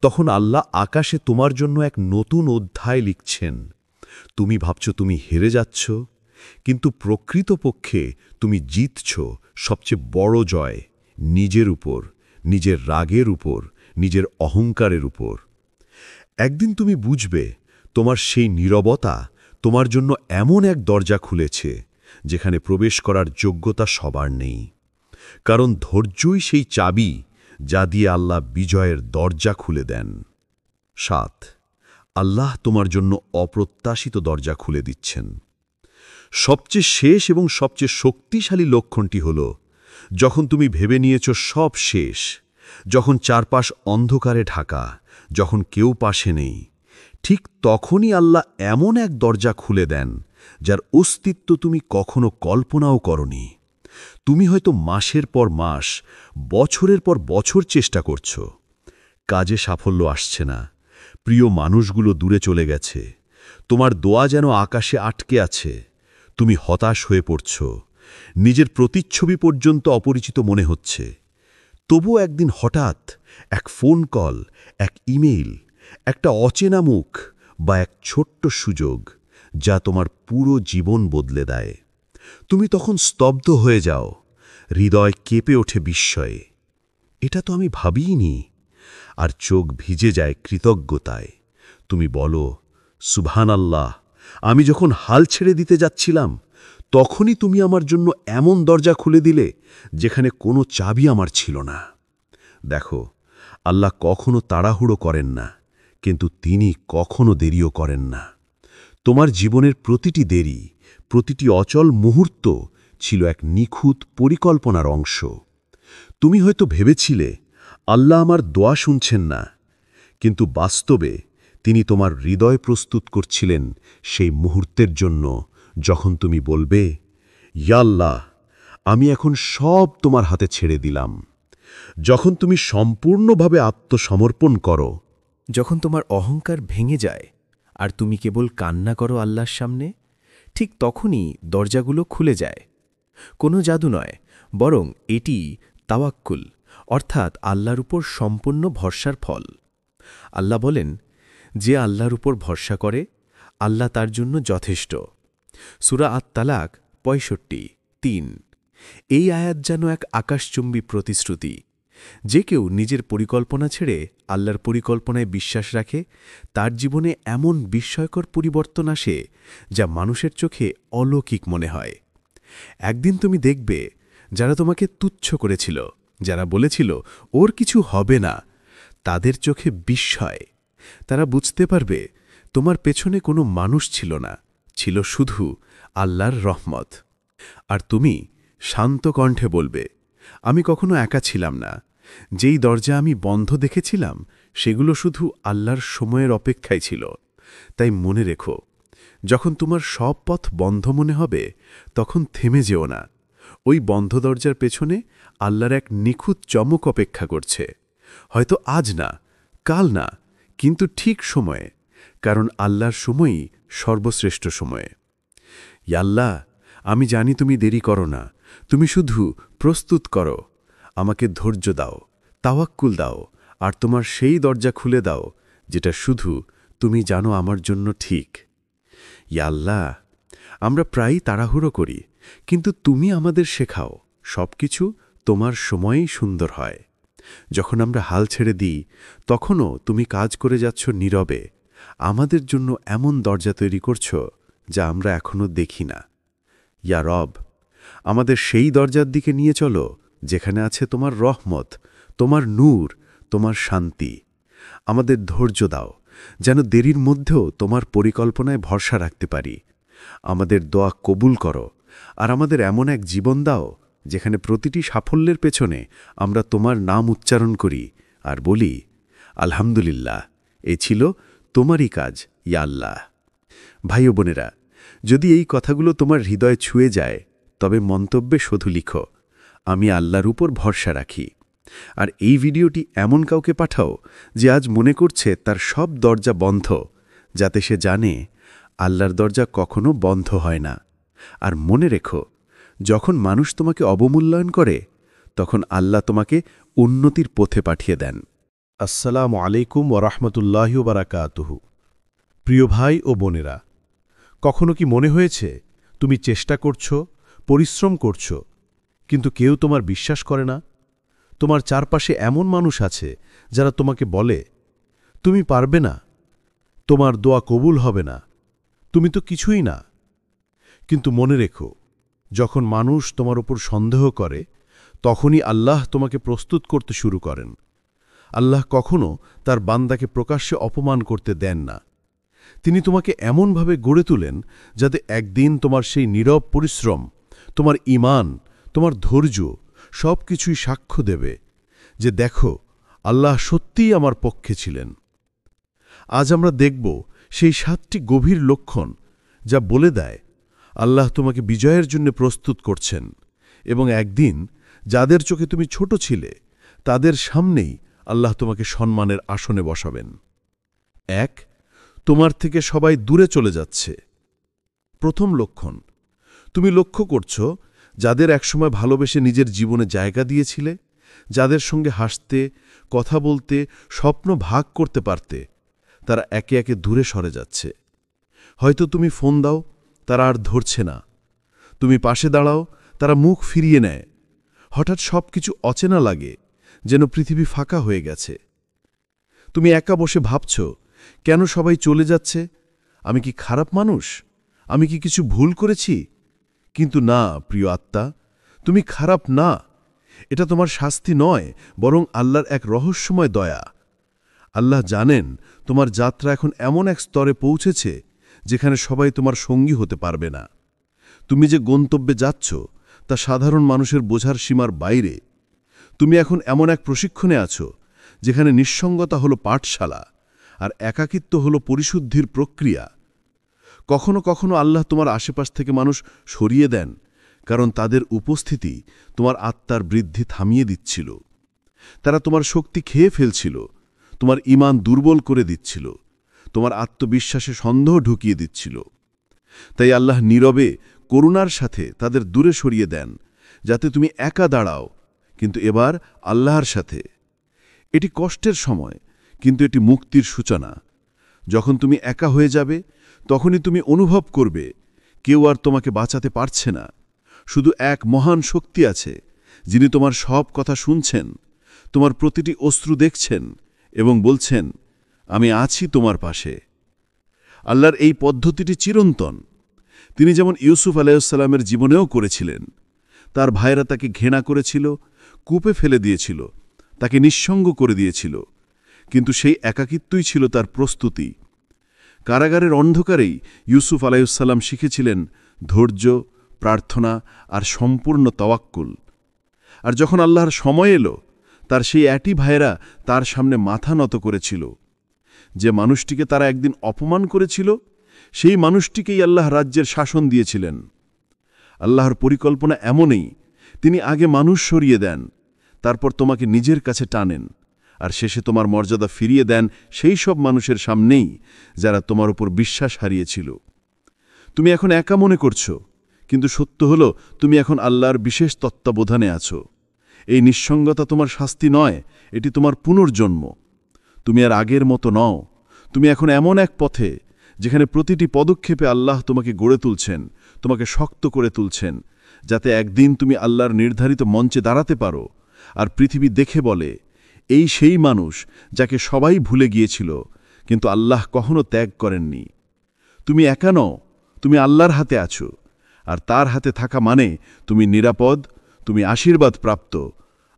তখন আল্লাহ আকাশে তোমার জন্য এক নতুন অধ্যায় লিখছেন। তুমি ভাবছ তুমি হেরে যাচ্ছ, কিন্তু প্রকৃতপক্ষে তুমি জিতছ সবচেয়ে বড় জয়, নিজের উপর, নিজের রাগের উপর, নিজের অহংকারের উপর। একদিন তুমি বুঝবে তোমার সেই নীরবতা তোমার জন্য এমন এক দরজা খুলেছে যেখানে প্রবেশ করার যোগ্যতা সবার নেই। কারণ ধৈর্যই সেই চাবি যা দিয়ে আল্লাহ বিজয়ের দরজা খুলে দেন। ৭. আল্লাহ তোমার জন্য অপ্রত্যাশিত দরজা খুলে দিচ্ছেন। সবচেয়ে শেষ এবং সবচেয়ে শক্তিশালী লক্ষণটি হল যখন তুমি ভেবে নিয়েছ সব শেষ, যখন চারপাশ অন্ধকারে ঢাকা, যখন কেউ পাশে নেই, ঠিক তখনই আল্লাহ এমন এক দরজা খুলে দেন যার অস্তিত্ব তুমি কখনো কল্পনাও করনি। তুমি হয়তো মাসের পর মাস, বছরের পর বছর চেষ্টা করছ, কাজে সাফল্য আসছে না, প্রিয় মানুষগুলো দূরে চলে গেছে, তোমার দোয়া যেন আকাশে আটকে আছে, তুমি হতাশ হয়ে পড়ছ, নিজের প্রতিচ্ছবি পর্যন্ত অপরিচিত মনে হচ্ছে। তবুও একদিন হঠাৎ এক ফোন কল, এক ইমেইল, একটা অচেনা মুখ বা এক ছোট্ট সুযোগ যা তোমার পুরো জীবন বদলে দেয়। তুমি তখন স্তব্ধ হয়ে যাও, হৃদয় কেঁপে ওঠে বিস্ময়ে, এটা তো আমি ভাবিইনি, আর চোখ ভিজে যায় কৃতজ্ঞতায়। তুমি বলো, সুবহানাল্লাহ, আমি যখন হাল ছেড়ে দিতে যাচ্ছিলাম তখনই তুমি আমার জন্য এমন দরজা খুলে দিলে যেখানে কোনো চাবি আমার ছিল না। দেখো, আল্লাহ কখনো তাড়াহুড়ো করেন না, কিন্তু তিনি কখনো দেরিও করেন না। তোমার জীবনের প্রতিটি দেরি, প্রতিটি অচল মুহূর্ত ছিল এক নিখুঁত পরিকল্পনার অংশ। তুমি হয়তো ভেবেছিলে আল্লাহ আমার দোয়া শুনছেন না, কিন্তু বাস্তবে তিনি তোমার হৃদয় প্রস্তুত করছিলেন সেই মুহূর্তের জন্য যখন তুমি বলবে, ইয়া আল্লাহ, আমি এখন সব তোমার হাতে ছেড়ে দিলাম। যখন তুমি সম্পূর্ণভাবে আত্মসমর্পণ করো, যখন তোমার অহংকার ভেঙে যায় আর তুমি কেবল কান্না করো আল্লাহর সামনে, ঠিক তখনই দরজাগুলো খুলে যায়। কোনো জাদু নয়, বরং এটি তাওয়াক্কুল, অর্থাৎ আল্লাহর উপর সম্পূর্ণ ভরসার ফল। আল্লাহ বলেন, যে আল্লাহর উপর ভরসা করে আল্লাহ তার জন্য যথেষ্ট। সূরা আত-তালাক ৬৫:৩। এই আয়াত যেন এক আকাশচুম্বী প্রতিশ্রুতি। যে কেউ নিজের পরিকল্পনা ছেড়ে আল্লাহর পরিকল্পনায় বিশ্বাস রাখে, তার জীবনে এমন বিস্ময়কর পরিবর্তন আসে যা মানুষের চোখে অলৌকিক মনে হয়। একদিন তুমি দেখবে যারা তোমাকে তুচ্ছ করেছিল, যারা বলেছিল ওর কিছু হবে না, তাদের চোখে বিস্ময়। তারা বুঝতে পারবে তোমার পেছনে কোনো মানুষ ছিল না, ছিল শুধু আল্লাহর রহমত। আর তুমি শান্ত কণ্ঠে বলবে, আমি কখনো একা ছিলাম না, যেই দরজা আমি বন্ধ দেখেছিলাম সেগুলো শুধু আল্লাহর সময়ের অপেক্ষায় ছিল। তাই মনে রেখো, যখন তোমার সব পথ বন্ধ মনে হবে তখন থেমে যেও না। ওই বন্ধ দরজার পেছনে আল্লাহর এক নিখুঁত চমক অপেক্ষা করছে। হয়তো আজ না, কাল না, কিন্তু ঠিক সময়ে, কারণ আল্লাহর সময়ই সর্বশ্রেষ্ঠ সময়ে। ইয়া আল্লাহ, আমি জানি তুমি দেরি করো না, তুমি শুধু প্রস্তুত করো। আমাকে ধৈর্য দাও, তাওয়াক্কুল দাও, আর তোমার সেই দরজা খুলে দাও যেটা শুধু তুমি জানো আমার জন্য ঠিক। ইয়া আল্লাহ, আমরা প্রায়ই তাড়াহুড়ো করি, কিন্তু তুমি আমাদের শেখাও সবকিছু তোমার সময়েই সুন্দর হয়। যখন আমরা হাল ছেড়ে দিই তখনও তুমি কাজ করে যাচ্ছ নীরবে, আমাদের জন্য এমন দরজা তৈরি করছ যা আমরা এখনো দেখি না। ইয়া রব, আমাদের সেই দরজার দিকে নিয়ে চলো যেখানে আছে তোমার রহমত, তোমার নূর, তোমার শান্তি। আমাদের ধৈর্য দাও যেন দেরির মধ্যেও তোমার পরিকল্পনায় ভরসা রাখতে পারি। আমাদের দোয়া কবুল করো, আর আমাদের এমন এক জীবন দাও যেখানে প্রতিটি সাফল্যের পেছনে আমরা তোমার নাম উচ্চারণ করি আর বলি, আলহামদুলিল্লাহ, এ ছিল তোমারই কাজ ইয়া আল্লাহ। ভাই ও বোনেরা, যদি এই কথাগুলো তোমার হৃদয়ে ছুঁয়ে যায় তবে মন্তব্যে শুধু লিখো, আমি আল্লাহর উপর ভরসা রাখি। আর এই ভিডিওটি এমন কাউকে পাঠাও যে আজ মনে করছে তার সব দরজা বন্ধ, যাতে সে জানে আল্লাহর দরজা কখনো বন্ধ হয় না। আর মনে রেখো, যখন মানুষ তোমাকে অবমূল্যায়ন করে তখন আল্লাহ তোমাকে উন্নতির পথে পাঠিয়ে দেন। আসসালামু আলাইকুম ওরহমতুল্লাহি বারাকাতুহু। প্রিয় ভাই ও বোনেরা, কখনো কি মনে হয়েছে তুমি চেষ্টা করছো, পরিশ্রম করছো, কিন্তু কেউ তোমার বিশ্বাস করে না? তোমার চারপাশে এমন মানুষ আছে যারা তোমাকে বলে, তুমি পারবে না, তোমার দোয়া কবুল হবে না, তুমি তো কিছুই না। কিন্তু মনে রেখো, যখন মানুষ তোমার উপর সন্দেহ করে তখনই আল্লাহ তোমাকে প্রস্তুত করতে শুরু করেন। আল্লাহ কখনো তার বান্দাকে প্রকাশ্যে অপমান করতে দেন না। তিনি তোমাকে এমনভাবে গড়ে তোলেন যাতে একদিন তোমার সেই নীরব পরিশ্রম, তোমার ঈমান, তোমার ধৈর্য সব কিছুই সাক্ষ্য দেবে যে দেখো, আল্লাহ সত্যিই আমার পক্ষে ছিলেন। আজ আমরা দেখব সেই 7টি গভীর লক্ষণ যা বলে দেয় আল্লাহ তোমাকে বিজয়ের জন্য প্রস্তুত করছেন, এবং একদিন যাদের চোখে তুমি ছোট ছিলে তাদের সামনেই আল্লাহ তোমাকে সম্মানের আসনে বসাবেন। 1. তোমার থেকে সবাই দূরে চলে যাচ্ছে। প্রথম লক্ষণ, তুমি লক্ষ্য করছো যাদের একসময় ভালোবেসে নিজের জীবনে জায়গা দিয়েছিলে, যাদের সঙ্গে হাসতে, কথা বলতে, স্বপ্ন ভাগ করতে পারতে, তারা একে একে দূরে সরে যাচ্ছে। হয়তো তুমি ফোন দাও, তারা আর ধরছে না। তুমি পাশে দাঁড়াও, তারা মুখ ফিরিয়ে নেয়। হঠাৎ সব কিছু অচেনা লাগে, যেন পৃথিবী ফাঁকা হয়ে গেছে। তুমি একা বসে ভাবছ, কেন সবাই চলে যাচ্ছে? আমি কি খারাপ মানুষ? আমি কি কিছু ভুল করেছি? কিন্তু না প্রিয় আত্মা, তুমি খারাপ না। এটা তোমার শাস্তি নয়, বরং আল্লাহর এক রহস্যময় দয়া। আল্লাহ জানেন তোমার যাত্রা এখন এমন এক স্তরে পৌঁছেছে যেখানে সবাই তোমার সঙ্গী হতে পারবে না। তুমি যে গন্তব্যে যাচ্ছ তা সাধারণ মানুষের বোঝার সীমার বাইরে। তুমি এখন এমন এক প্রশিক্ষণে আছো যেখানে নিঃসঙ্গতা হলো পাঠশালা আর একাকিত্ব হলো পরিশুদ্ধির প্রক্রিয়া। কখনো কখনো আল্লাহ তোমার আশেপাশ থেকে মানুষ সরিয়ে দেন, কারণ তাদের উপস্থিতি তোমার আত্মার বৃদ্ধি থামিয়ে দিচ্ছিল। তারা তোমার শক্তি খেয়ে ফেলছিল, তোমার ঈমান দুর্বল করে দিচ্ছিল, তোমার আত্মবিশ্বাসে সন্দেহ ঢুকিয়ে দিচ্ছিল। তাই আল্লাহ নীরবে করুণার সাথে তাদের দূরে সরিয়ে দেন, যাতে তুমি একা দাঁড়াও, কিন্তু এবার আল্লাহর সাথে। এটি কষ্টের সময়, কিন্তু এটি মুক্তির সূচনা। যখন তুমি একা হয়ে যাবে তখনই তুমি অনুভব করবে কেউ আর তোমাকে বাঁচাতে পারছে না। শুধু এক মহান শক্তি আছে যিনি তোমার সব কথা শুনছেন, তোমার প্রতিটি অশ্রু দেখছেন এবং বলছেন, আমি আছি তোমার পাশে। আল্লাহর এই পদ্ধতিটি চিরন্তন। তিনি যেমন ইউসুফ আলাইহিসসালামের জীবনেও করেছিলেন। তার ভাইরা তাকে ঘৃণা করেছিল, কূপে ফেলে দিয়েছিল, তাকে নিঃসঙ্গ করে দিয়েছিল, কিন্তু সেই একাকিত্বই ছিল তার প্রস্তুতি। কারাগারের অন্ধকারেই ইউসুফ আলাইহিসসালাম শিখেছিলেন ধৈর্য, প্রার্থনা আর সম্পূর্ণ তাওয়াক্কুল। আর যখন আল্লাহর সময় এলো, তার সেই একই ভাইরা তার সামনে মাথা নত করেছিল। যে মানুষটিকে তারা একদিন অপমান করেছিল, সেই মানুষটিকেই আল্লাহ রাজ্যের শাসন দিয়েছিলেন। আল্লাহর পরিকল্পনা এমনই, তিনি আগে মানুষ সরিয়ে দেন, তারপর তোমাকে নিজের কাছে টানেন, আর শেষে তোমার মর্যাদা ফিরিয়ে দেন সেই সব মানুষের সামনেই যারা তোমার উপর বিশ্বাস হারিয়েছিল। তুমি এখন একা মনে করছো, কিন্তু সত্য হলো তুমি এখন আল্লাহর বিশেষ তত্ত্বাবধানে আছো। এই নিঃসঙ্গতা তোমার শাস্তি নয়, এটি তোমার পুনর্জন্ম। তুমি আর আগের মতো নও। তুমি এখন এমন এক পথে যেখানে প্রতিটি পদক্ষেপে আল্লাহ তোমাকে গড়ে তুলছেন, তোমাকে শক্ত করে তুলছেন, যাতে একদিন তুমি আল্লাহর নির্ধারিত মঞ্চে দাঁড়াতে পারো আর পৃথিবী দেখে বলে, এই সেই মানুষ যাকে সবাই ভুলে গিয়েছিল, কিন্তু আল্লাহ কখনো ত্যাগ করেননি। তুমি একা নও, তুমি আল্লাহর হাতে আছো, আর তার হাতে থাকা মানে তুমি নিরাপদ, তুমি আশীর্বাদ প্রাপ্ত,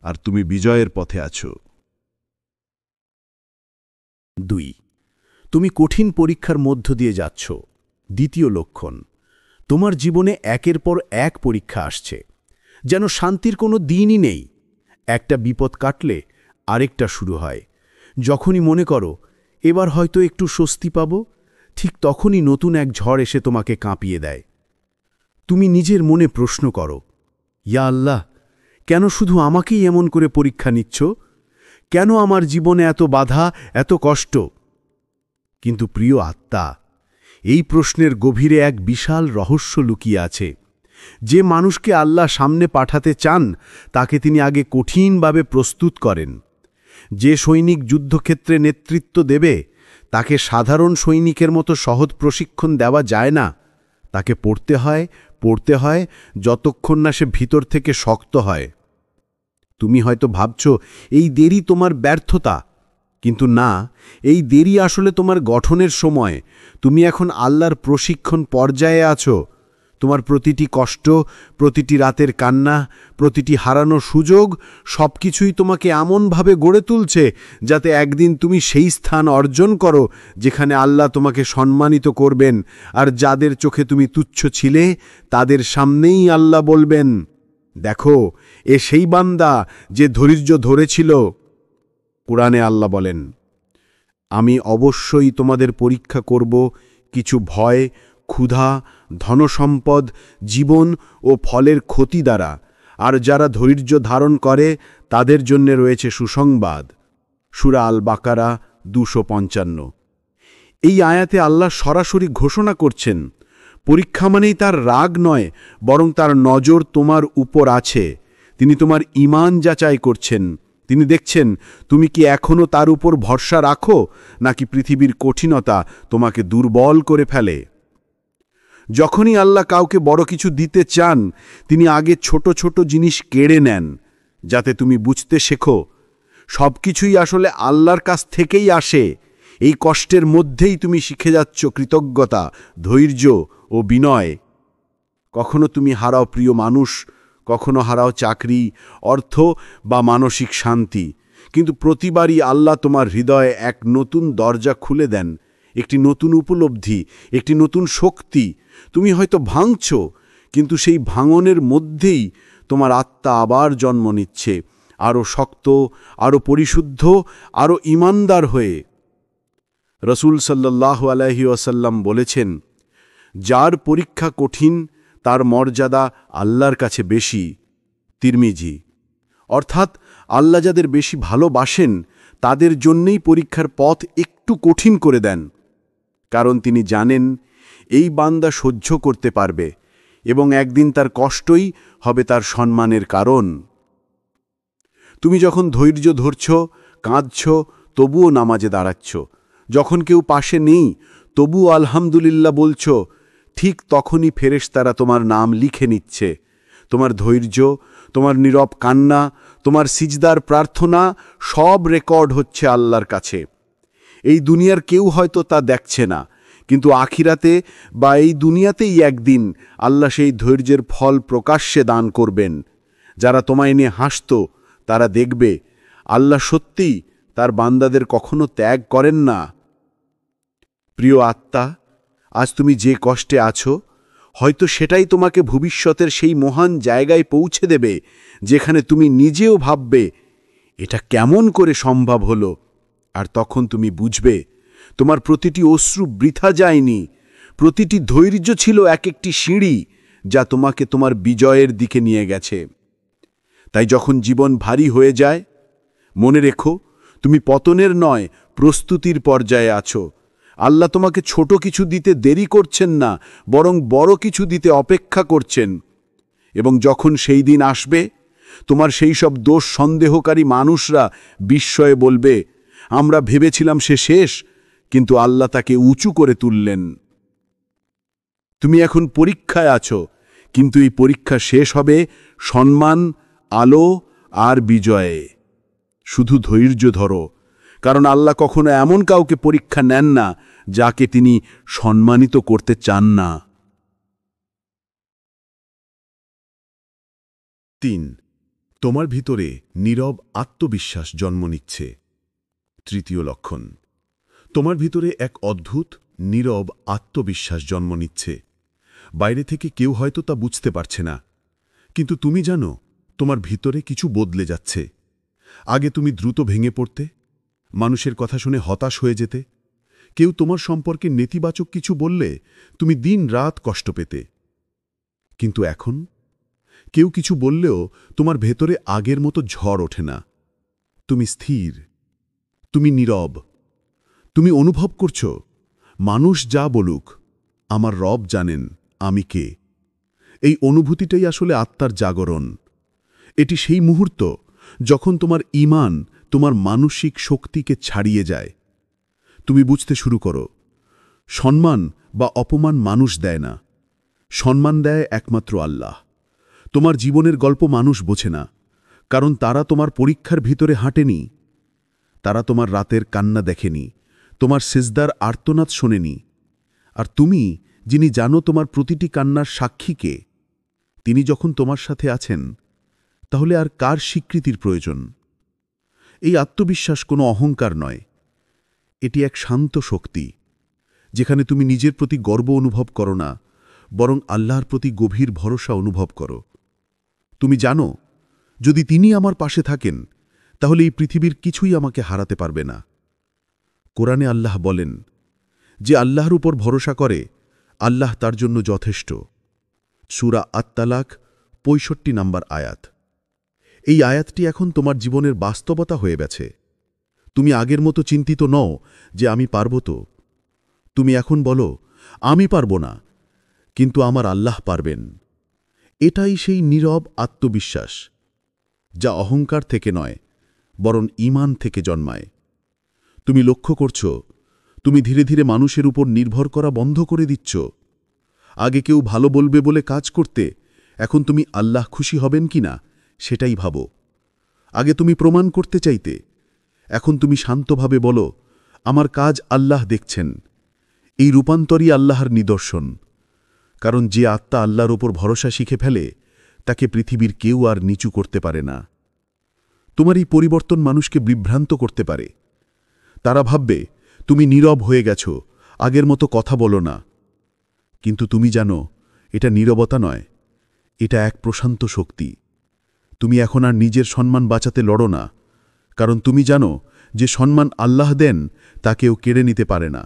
আর তুমি বিজয়ের পথে আছো। 2. তুমি কঠিন পরীক্ষার মধ্য দিয়ে যাচ্ছ। দ্বিতীয় লক্ষণ, তোমার জীবনে একের পর এক পরীক্ষা আসছে, যেন শান্তির কোনো দিনই নেই। একটা বিপদ কাটলে আরেকটা শুরু হয়। যখনই মনে করো এবার হয়তো একটু স্বস্তি পাব, ঠিক তখনই নতুন এক ঝড় এসে তোমাকে কাঁপিয়ে দেয়। তুমি নিজের মনে প্রশ্ন করো, ইয়া আল্লাহ, কেন শুধু আমাকেই এমন করে পরীক্ষা নিচ্ছ? কেন আমার জীবনে এত বাধা, এত কষ্ট? কিন্তু প্রিয় আত্মা, এই প্রশ্নের গভীরে এক বিশাল রহস্য লুকিয়ে আছে। যে মানুষকে আল্লাহ সামনে পাঠাতে চান তাকে তিনি আগে কঠিনভাবে প্রস্তুত করেন। যে সৈনিক যুদ্ধক্ষেত্রে নেতৃত্ব দেবে তাকে সাধারণ সৈনিকের মতো সহজ প্রশিক্ষণ দেওয়া যায় না। তাকে পড়তে হয় যতক্ষণ না সে ভিতর থেকে শক্ত হয়। তুমি হয়তো ভাবছ এই দেরি তোমার ব্যর্থতা, কিন্তু না, এই দেরি আসলে তোমার গঠনের সময়। তুমি এখন আল্লাহর প্রশিক্ষণ পর্যায়ে আছো। তোমার প্রতিটি কষ্ট, প্রতিটি রাতের কান্না, প্রতিটি হারানো সুযোগ সবকিছুই তোমাকে এমনভাবে গড়ে তুলছে যাতে একদিন তুমি সেই স্থান অর্জন করো যেখানে আল্লাহ তোমাকে সম্মানিত করবেন, আর যাদের চোখে তুমি তুচ্ছ ছিলে তাদের সামনেই আল্লাহ বলবেন, দেখো এ সেই বান্দা যে ধৈর্য ধরেছিল। কুরআনে আল্লাহ বলেন, আমি অবশ্যই তোমাদের পরীক্ষা করব কিছু ভয়, ক্ষুধা, ধনসম্পদ, জীবন ও ফলের ক্ষতি দ্বারা, আর যারা ধৈর্য ধারণ করে তাদের জন্য রয়েছে সুসংবাদ। সূরা আল বাকারা 255। এই আয়াতে আল্লাহ সরাসরি ঘোষণা করছেন, পরীক্ষা মানেই তার রাগ নয়, বরং তার নজর তোমার উপর আছে। তিনি তোমার ঈমান যাচাই করছেন। তিনি দেখছেন তুমি কি এখনও তার উপর ভরসা রাখো, নাকি পৃথিবীর কঠিনতা তোমাকে দুর্বল করে ফেলে। যখনই আল্লাহ কাউকে বড় কিছু দিতে চান তিনি আগে ছোট ছোট জিনিস কেড়ে নেন, যাতে তুমি বুঝতে শেখো সবকিছুই আসলে আল্লাহর কাছ থেকেই আসে। এই কষ্টের মধ্যেই তুমি শিখে যাচ্ছ কৃতজ্ঞতা, ধৈর্য ও বিনয়। কখনো তুমি হারাও প্রিয় মানুষ, কখনো হারাও চাকরি, অর্থ বা মানসিক শান্তি, কিন্তু প্রতিবারই আল্লাহ তোমার হৃদয়ে এক নতুন দরজা খুলে দেন, একটি নতুন উপলব্ধি, একটি নতুন শক্তি। তুমি হয়তো ভাঙছ, কিন্তু সেই ভাঙনের মধ্যেই তোমার আত্মা আবার জন্ম নিচ্ছে, আরও শক্ত, আরও পরিশুদ্ধ, আরও ঈমানদার হয়ে। রসূল সাল্লাল্লাহু আলাইহি ওয়াসাল্লাম বলেছেন, যার পরীক্ষা কঠিন তার মর্যাদা আল্লাহর কাছে বেশি। তিরমিজি। অর্থাৎ আল্লাহ যাদের বেশি ভালোবাসেন তাদের জন্যেই পরীক্ষার পথ একটু কঠিন করে দেন, কারণ তিনি জানেন এই বান্দা সহ্য করতে পারবে এবং একদিন তার কষ্টই হবে তার সম্মানের কারণ। তুমি যখন ধৈর্য ধরছ, কাঁদছ, তবুও নামাজে দাঁড়াচ্ছ, যখন কেউ পাশে নেই তবুও আলহামদুলিল্লাহ বলছ, ঠিক তখনই ফেরেশতারা তোমার নাম লিখে নিচ্ছে। তোমার ধৈর্য, তোমার নীরব কান্না, তোমার সিজদার প্রার্থনা সব রেকর্ড হচ্ছে আল্লাহর কাছে। এই দুনিয়ার কেউ হয়তো তা দেখছে না, কিন্তু আখিরাতে বা এই দুনিয়াতেই একদিন আল্লাহ সেই ধৈর্যের ফল প্রকাশ্যে দান করবেন। যারা তোমায় নিয়ে হাসত তারা দেখবে আল্লাহ সত্যিই তার বান্দাদের কখনো ত্যাগ করেন না। প্রিয় আত্মা, আজ তুমি যে কষ্টে আছো হয়তো সেটাই তোমাকে ভবিষ্যতের সেই মহান জায়গায় পৌঁছে দেবে যেখানে তুমি নিজেও ভাববে এটা কেমন করে সম্ভব হলো। আর তখন তুমি বুঝবে তোমার প্রতিটি অশ্রু বৃথা যায়নি, প্রতিটি ধৈর্য ছিল এক একটি সিঁড়ি যা তোমাকে তোমার বিজয়ের দিকে নিয়ে গেছে। তাই যখন জীবন ভারী হয়ে যায় মনে রেখো তুমি পতনের নয়, প্রস্তুতির পর্যায়ে আছো। আল্লাহ তোমাকে ছোট কিছু দিতে দেরি করছেন না, বরং বড় কিছু দিতে অপেক্ষা করছেন। এবং যখন সেই দিন আসবে তোমার সেই সব দোষ সন্দেহকারী মানুষরা বিস্ময়ে বলবে, আমরা ভেবেছিলাম সে শেষ, কিন্তু আল্লাহ তাকে উঁচু করে তুললেন। তুমি এখন পরীক্ষায় আছো, কিন্তু এই পরীক্ষা শেষ হবে সম্মান, আলো আর বিজয়ে। শুধু ধৈর্য ধরো, কারণ আল্লাহ কখনো এমন কাউকে পরীক্ষা নেন না যাকে তিনি সম্মানিত করতে চান না। ৩. তোমার ভিতরে নীরব আত্মবিশ্বাস জন্ম নিচ্ছে। তৃতীয় লক্ষণ, তোমার ভিতরে এক অদ্ভুত নীরব আত্মবিশ্বাস জন্ম নিচ্ছে। বাইরে থেকে কেউ হয়তো তা বুঝতে পারছে না, কিন্তু তুমি জানো তোমার ভিতরে কিছু বদলে যাচ্ছে। আগে তুমি দ্রুত ভেঙে পড়তে, মানুষের কথা শুনে হতাশ হয়ে যেতে, কেউ তোমার সম্পর্কে নেতিবাচক কিছু বললে তুমি দিন রাত কষ্ট পেতে। কিন্তু এখন কেউ কিছু বললেও তোমার ভেতরে আগের মতো ঝড় ওঠে না। তুমি স্থির, তুমি নীরব, তুমি অনুভব করছো মানুষ যা বলুক আমার রব জানেন আমি কে। এই অনুভূতিটাই আসলে আত্মার জাগরণ। এটি সেই মুহূর্ত যখন তোমার ঈমান তোমার মানসিক শক্তিকে ছাড়িয়ে যায়। তুমি বুঝতে শুরু করো, সম্মান বা অপমান মানুষ দেয় না, সম্মান দেয় একমাত্র আল্লাহ। তোমার জীবনের গল্প মানুষ বোঝে না, কারণ তারা তোমার পরীক্ষার ভিতরে হাঁটেনি। তারা তোমার রাতের কান্না দেখেনি, তোমার সিজদার আর্তনাদ শোনেনি। আর তুমি, যিনি জানো তোমার প্রতিটি কান্নার সাক্ষীকে, তিনি যখন তোমার সাথে আছেন, তাহলে আর কার স্বীকৃতির প্রয়োজন? এই আত্মবিশ্বাস কোনো অহংকার নয়, এটি এক শান্ত শক্তি, যেখানে তুমি নিজের প্রতি গর্ব অনুভব করো না, বরং আল্লাহর প্রতি গভীর ভরসা অনুভব করো। তুমি জানো, যদি তিনি আমার পাশে থাকেন, তাহলে এই পৃথিবীর কিছুই আমাকে হারাতে পারবে না। কোরআনে আল্লাহ বলেন, যে আল্লাহর উপর ভরসা করে, আল্লাহ তার জন্য যথেষ্ট। সূরা আত-তালাক ৬৫ নম্বর আয়াত। এই আয়াতটি এখন তোমার জীবনের বাস্তবতা হয়ে গেছে। তুমি আগের মতো চিন্তিত নও যে আমি পারব তো। তুমি এখন বলো, আমি পারব না, কিন্তু আমার আল্লাহ পারবেন। এটাই সেই নীরব আত্মবিশ্বাস, যা অহংকার থেকে নয়, বরং ঈমান থেকে জন্মায়। তুমি লক্ষ্য করছো, তুমি ধীরে ধীরে মানুষের উপর নির্ভর করা বন্ধ করে দিচ্ছ। আগে কেউ ভালো বলবে বলে কাজ করতে, এখন তুমি আল্লাহ খুশি হবেন কিনা সেটাই ভাবো। আগে তুমি প্রমাণ করতে চাইতে, এখন তুমি শান্তভাবে বলো, আমার কাজ আল্লাহ দেখছেন। এই রূপান্তরই আল্লাহর নিদর্শন। কারণ যে আত্মা আল্লাহর ওপর ভরসা শিখে ফেলে, তাকে পৃথিবীর কেউ আর নিচু করতে পারে না। তোমার এই পরিবর্তন মানুষকে বিভ্রান্ত করতে পারে। তারা ভাববে তুমি নীরব হয়ে গেছ, আগের মতো কথা বলো না। কিন্তু তুমি জানো, এটা নীরবতা নয়, এটা এক প্রশান্ত শক্তি। তুমি এখন আর নিজের সম্মান বাঁচাতে লড়ো না, কারণ তুমি জানো যে সম্মান আল্লাহ দেন তা কেউ কেড়ে নিতে পারে না।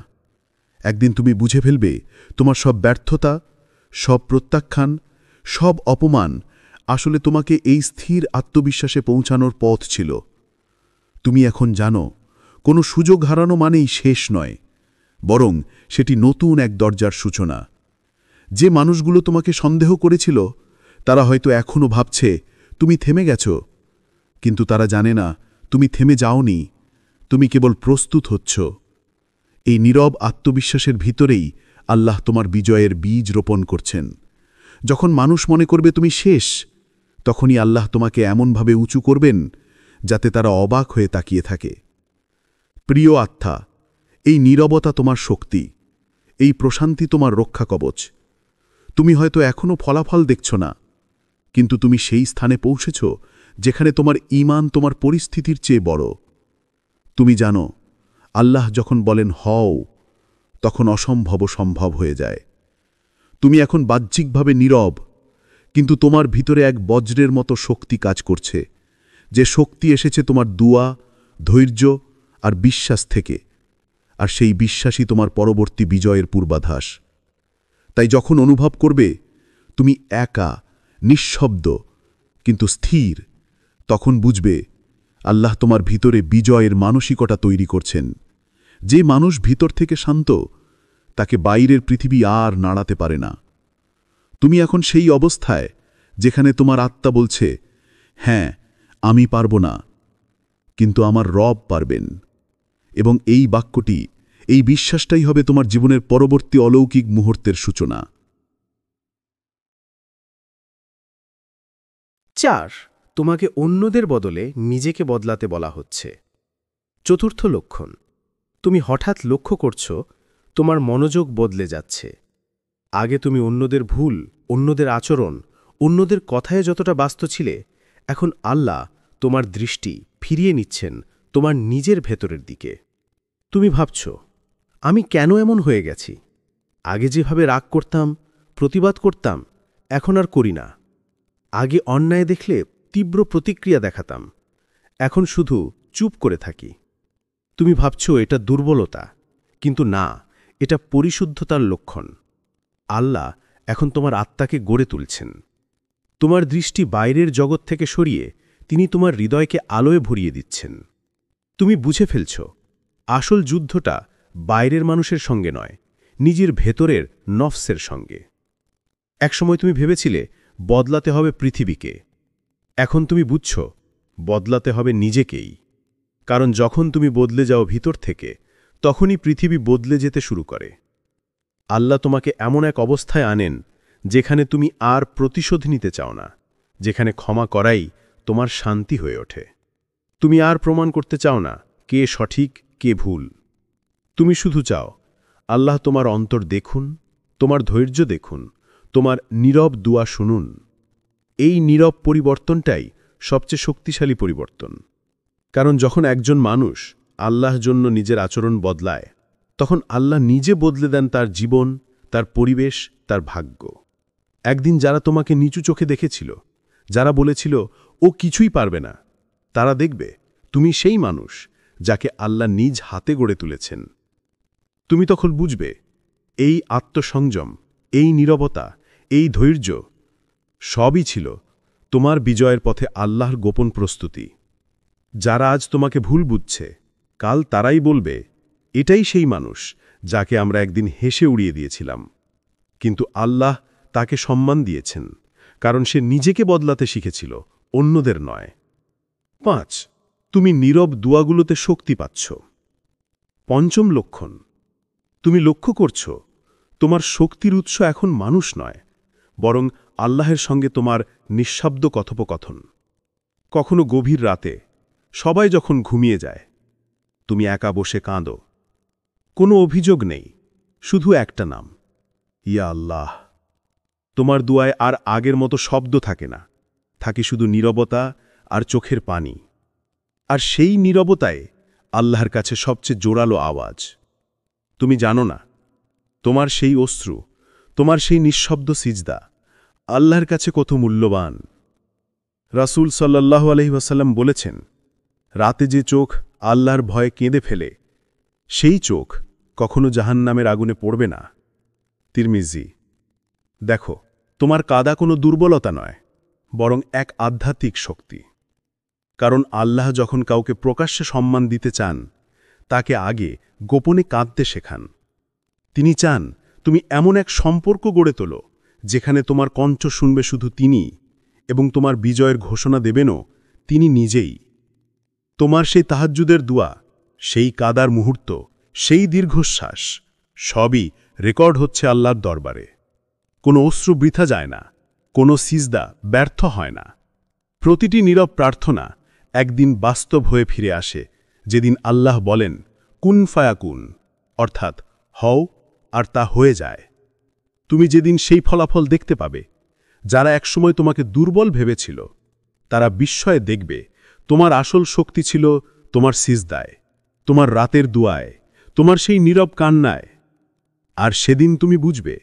একদিন তুমি বুঝে ফেলবে, তোমার সব ব্যর্থতা, সব প্রত্যাখ্যান, সব অপমান আসলে তোমাকে এই স্থির আত্মবিশ্বাসে পৌঁছানোর পথ ছিল। তুমি এখন জানো, কোনো সুযোগ হারানো মানেই শেষ নয়, বরং সেটি নতুন এক দরজার সূচনা। যে মানুষগুলো তোমাকে সন্দেহ করেছিল, তারা হয়তো এখনও ভাবছে তুমি থেমে গেছ, কিন্তু তারা জানে না তুমি থেমে যাওনি, তুমি কেবল প্রস্তুত হচ্ছ। এই নীরব আত্মবিশ্বাসের ভিতরেই আল্লাহ তোমার বিজয়ের বীজ রোপণ করছেন। যখন মানুষ মনে করবে তুমি শেষ, তখনই আল্লাহ তোমাকে এমনভাবে উঁচু করবেন যাতে তারা অবাক হয়ে তাকিয়ে থাকে। প্রিয় আত্মা, এই নীরবতা তোমার শক্তি, এই প্রশান্তি তোমার রক্ষা কবচ। তুমি হয়তো এখনও ফলাফল দেখছ না, কিন্তু তুমি সেই স্থানে পৌঁছেছ যেখানে তোমার ঈমান তোমার পরিস্থিতির চেয়ে বড়। তুমি জানো, আল্লাহ যখন বলেন হও, তখন অসম্ভব সম্ভব হয়ে যায়। তুমি এখন বাহ্যিকভাবে নীরব, কিন্তু তোমার ভিতরে এক বজ্রের মতো শক্তি কাজ করছে, যে শক্তি এসেছে তোমার দুয়া, ধৈর্য আর বিশ্বাস থেকে। আর সেই বিশ্বাসই তোমার পরবর্তী বিজয়ের পূর্বাভাস। তাই যখন অনুভব করবে তুমি একা, নিঃশব্দ কিন্তু স্থির, তখন বুঝবে আল্লাহ তোমার ভিতরে বিজয়ের মানসিকতা তৈরি করছেন। যে মানুষ ভিতর থেকে শান্ত, তাকে বাইরের পৃথিবী আর নাড়াতে পারে না। তুমি এখন সেই অবস্থায় যেখানে তোমার আত্মা বলছে, হ্যাঁ আমি পারব না, কিন্তু আমার রব পারবেন। এবং এই বাক্যটি, এই বিশ্বাসটাই হবে তোমার জীবনের পরবর্তী অলৌকিক মুহূর্তের সূচনা। 4. তোমাকে অন্যদের বদলে নিজেকে বদলাতে বলা হচ্ছে। চতুর্থ লক্ষণ, তুমি হঠাৎ লক্ষ্য করছো তোমার মনোযোগ বদলে যাচ্ছে। আগে তুমি অন্যদের ভুল, অন্যদের আচরণ, অন্যদের কথায় যতটা ব্যস্ত ছিলে, এখন আল্লাহ তোমার দৃষ্টি ফিরিয়ে নিচ্ছেন তোমার নিজের ভেতরের দিকে। তুমি ভাবছ, আমি কেন এমন হয়ে গেছি? আগে যেভাবে রাগ করতাম, প্রতিবাদ করতাম, এখন আর করি না। আগে অন্যায় দেখলে তীব্র প্রতিক্রিয়া দেখাতাম, এখন শুধু চুপ করে থাকি। তুমি ভাবছ এটা দুর্বলতা, কিন্তু না, এটা পরিশুদ্ধতার লক্ষণ। আল্লাহ এখন তোমার আত্মাকে গড়ে তুলছেন। তোমার দৃষ্টি বাইরের জগৎ থেকে সরিয়ে তিনি তোমার হৃদয়কে আলোয় ভরিয়ে দিচ্ছেন। তুমি বুঝে ফেলছ, আসল যুদ্ধটা বাইরের মানুষের সঙ্গে নয়, নিজের ভেতরের নফসের সঙ্গে। একসময় তুমি ভেবেছিলে বদলাতে হবে পৃথিবীকে, এখন তুমি বুঝছ বদলাতে হবে নিজেকেই। কারণ যখন তুমি বদলে যাও ভিতর থেকে, তখনই পৃথিবী বদলে যেতে শুরু করে। আল্লাহ তোমাকে এমন এক অবস্থায় আনেন যেখানে তুমি আর প্রতিশোধ নিতে চাও না, যেখানে ক্ষমা করাই তোমার শান্তি হয়ে ওঠে। তুমি আর প্রমাণ করতে চাও না কে সঠিক কে ভুল। তুমি শুধু চাও আল্লাহ তোমার অন্তর দেখুন, তোমার ধৈর্য দেখুন, তোমার নীরব দুয়া শুনুন। এই নীরব পরিবর্তনটাই সবচেয়ে শক্তিশালী পরিবর্তন। কারণ যখন একজন মানুষ আল্লাহর জন্য নিজের আচরণ বদলায়, তখন আল্লাহ নিজে বদলে দেন তার জীবন, তার পরিবেশ, তার ভাগ্য। একদিন যারা তোমাকে নিচু চোখে দেখেছিল, যারা বলেছিল ও কিছুই পারবে না, তারা দেখবে তুমি সেই মানুষ যাকে আল্লাহ নিজ হাতে গড়ে তুলেছেন। তুমি তখন বুঝবে এই আত্মসংযম, এই নীরবতা, এই ধৈর্য সবই ছিল তোমার বিজয়ের পথে আল্লাহর গোপন প্রস্তুতি। যারা আজ তোমাকে ভুল বুঝছে, কাল তারাই বলবে এটাই সেই মানুষ যাকে আমরা একদিন হেসে উড়িয়ে দিয়েছিলাম। কিন্তু আল্লাহ তাকে সম্মান দিয়েছেন, কারণ সে নিজেকে বদলাতে শিখেছিল, অন্যদের নয়। 5. তুমি নীরব দুয়াগুলোতে শক্তি পাচ্ছ। পঞ্চম লক্ষণ, তুমি লক্ষ্য করছ তোমার শক্তির উৎস এখন মানুষ নয়, বরং আল্লাহের সঙ্গে তোমার নিঃশব্দ কথোপকথন। কখনো গভীর রাতে, সবাই যখন ঘুমিয়ে যায়, তুমি একা বসে কাঁদো। কোনো অভিযোগ নেই, শুধু একটা নাম, ইয়া আল্লাহ। তোমার দুয়ায় আর আগের মতো শব্দ থাকে না, থাকে শুধু নীরবতা আর চোখের পানি। আর সেই নীরবতায় আল্লাহর কাছে সবচেয়ে জোরালো আওয়াজ। তুমি জানো না, তোমার সেই অশ্রু, তোমার সেই নিঃশব্দ সিজদা আল্লাহর কাছে কত মূল্যবান। রাসূল সাল্লাল্লাহু আলাইহি ওয়াসাল্লাম বলেছেন, রাতে যে চোখ আল্লাহর ভয়ে কেঁদে ফেলে, সেই চোখ কখনো জাহান্নামের আগুনে পড়বে না। তিরমিজি। দেখো, তোমার কাঁদা কোনো দুর্বলতা নয়, বরং এক আধ্যাত্মিক শক্তি। কারণ আল্লাহ যখন কাউকে প্রকাশ্যে সম্মান দিতে চান, তাকে আগে গোপনে কাঁদতে শেখান। তিনি চান তুমি এমন এক সম্পর্ক গড়ে তোলো যেখানে তোমার কণ্ঠ শুনবে শুধু তিনি, এবং তোমার বিজয়ের ঘোষণা দেবেনও তিনি নিজেই। তোমার সেই তাহাজ্জুদের দুয়া, সেই কাদার মুহূর্ত, সেই দীর্ঘশ্বাস সবই রেকর্ড হচ্ছে আল্লাহর দরবারে। কোনো অশ্রু বৃথা যায় না, কোনো সিজদা ব্যর্থ হয় না। প্রতিটি নীরব প্রার্থনা একদিন বাস্তব হয়ে ফিরে আসে, যেদিন আল্লাহ বলেন কুন ফায়াকুন, অর্থাৎ হও, আর তা হয়ে যায়। তুমি যেদিন সেই ফলাফল দেখতে পাবে, যারা একসময় তোমাকে দুর্বল ভেবেছিল, তারা বিস্ময়ে দেখবে তোমার আসল শক্তি ছিল তোমার সিজদায়, তোমার রাতের দুয়ায়, তোমার সেই নীরব কান্নায়। আর সেদিন তুমি বুঝবে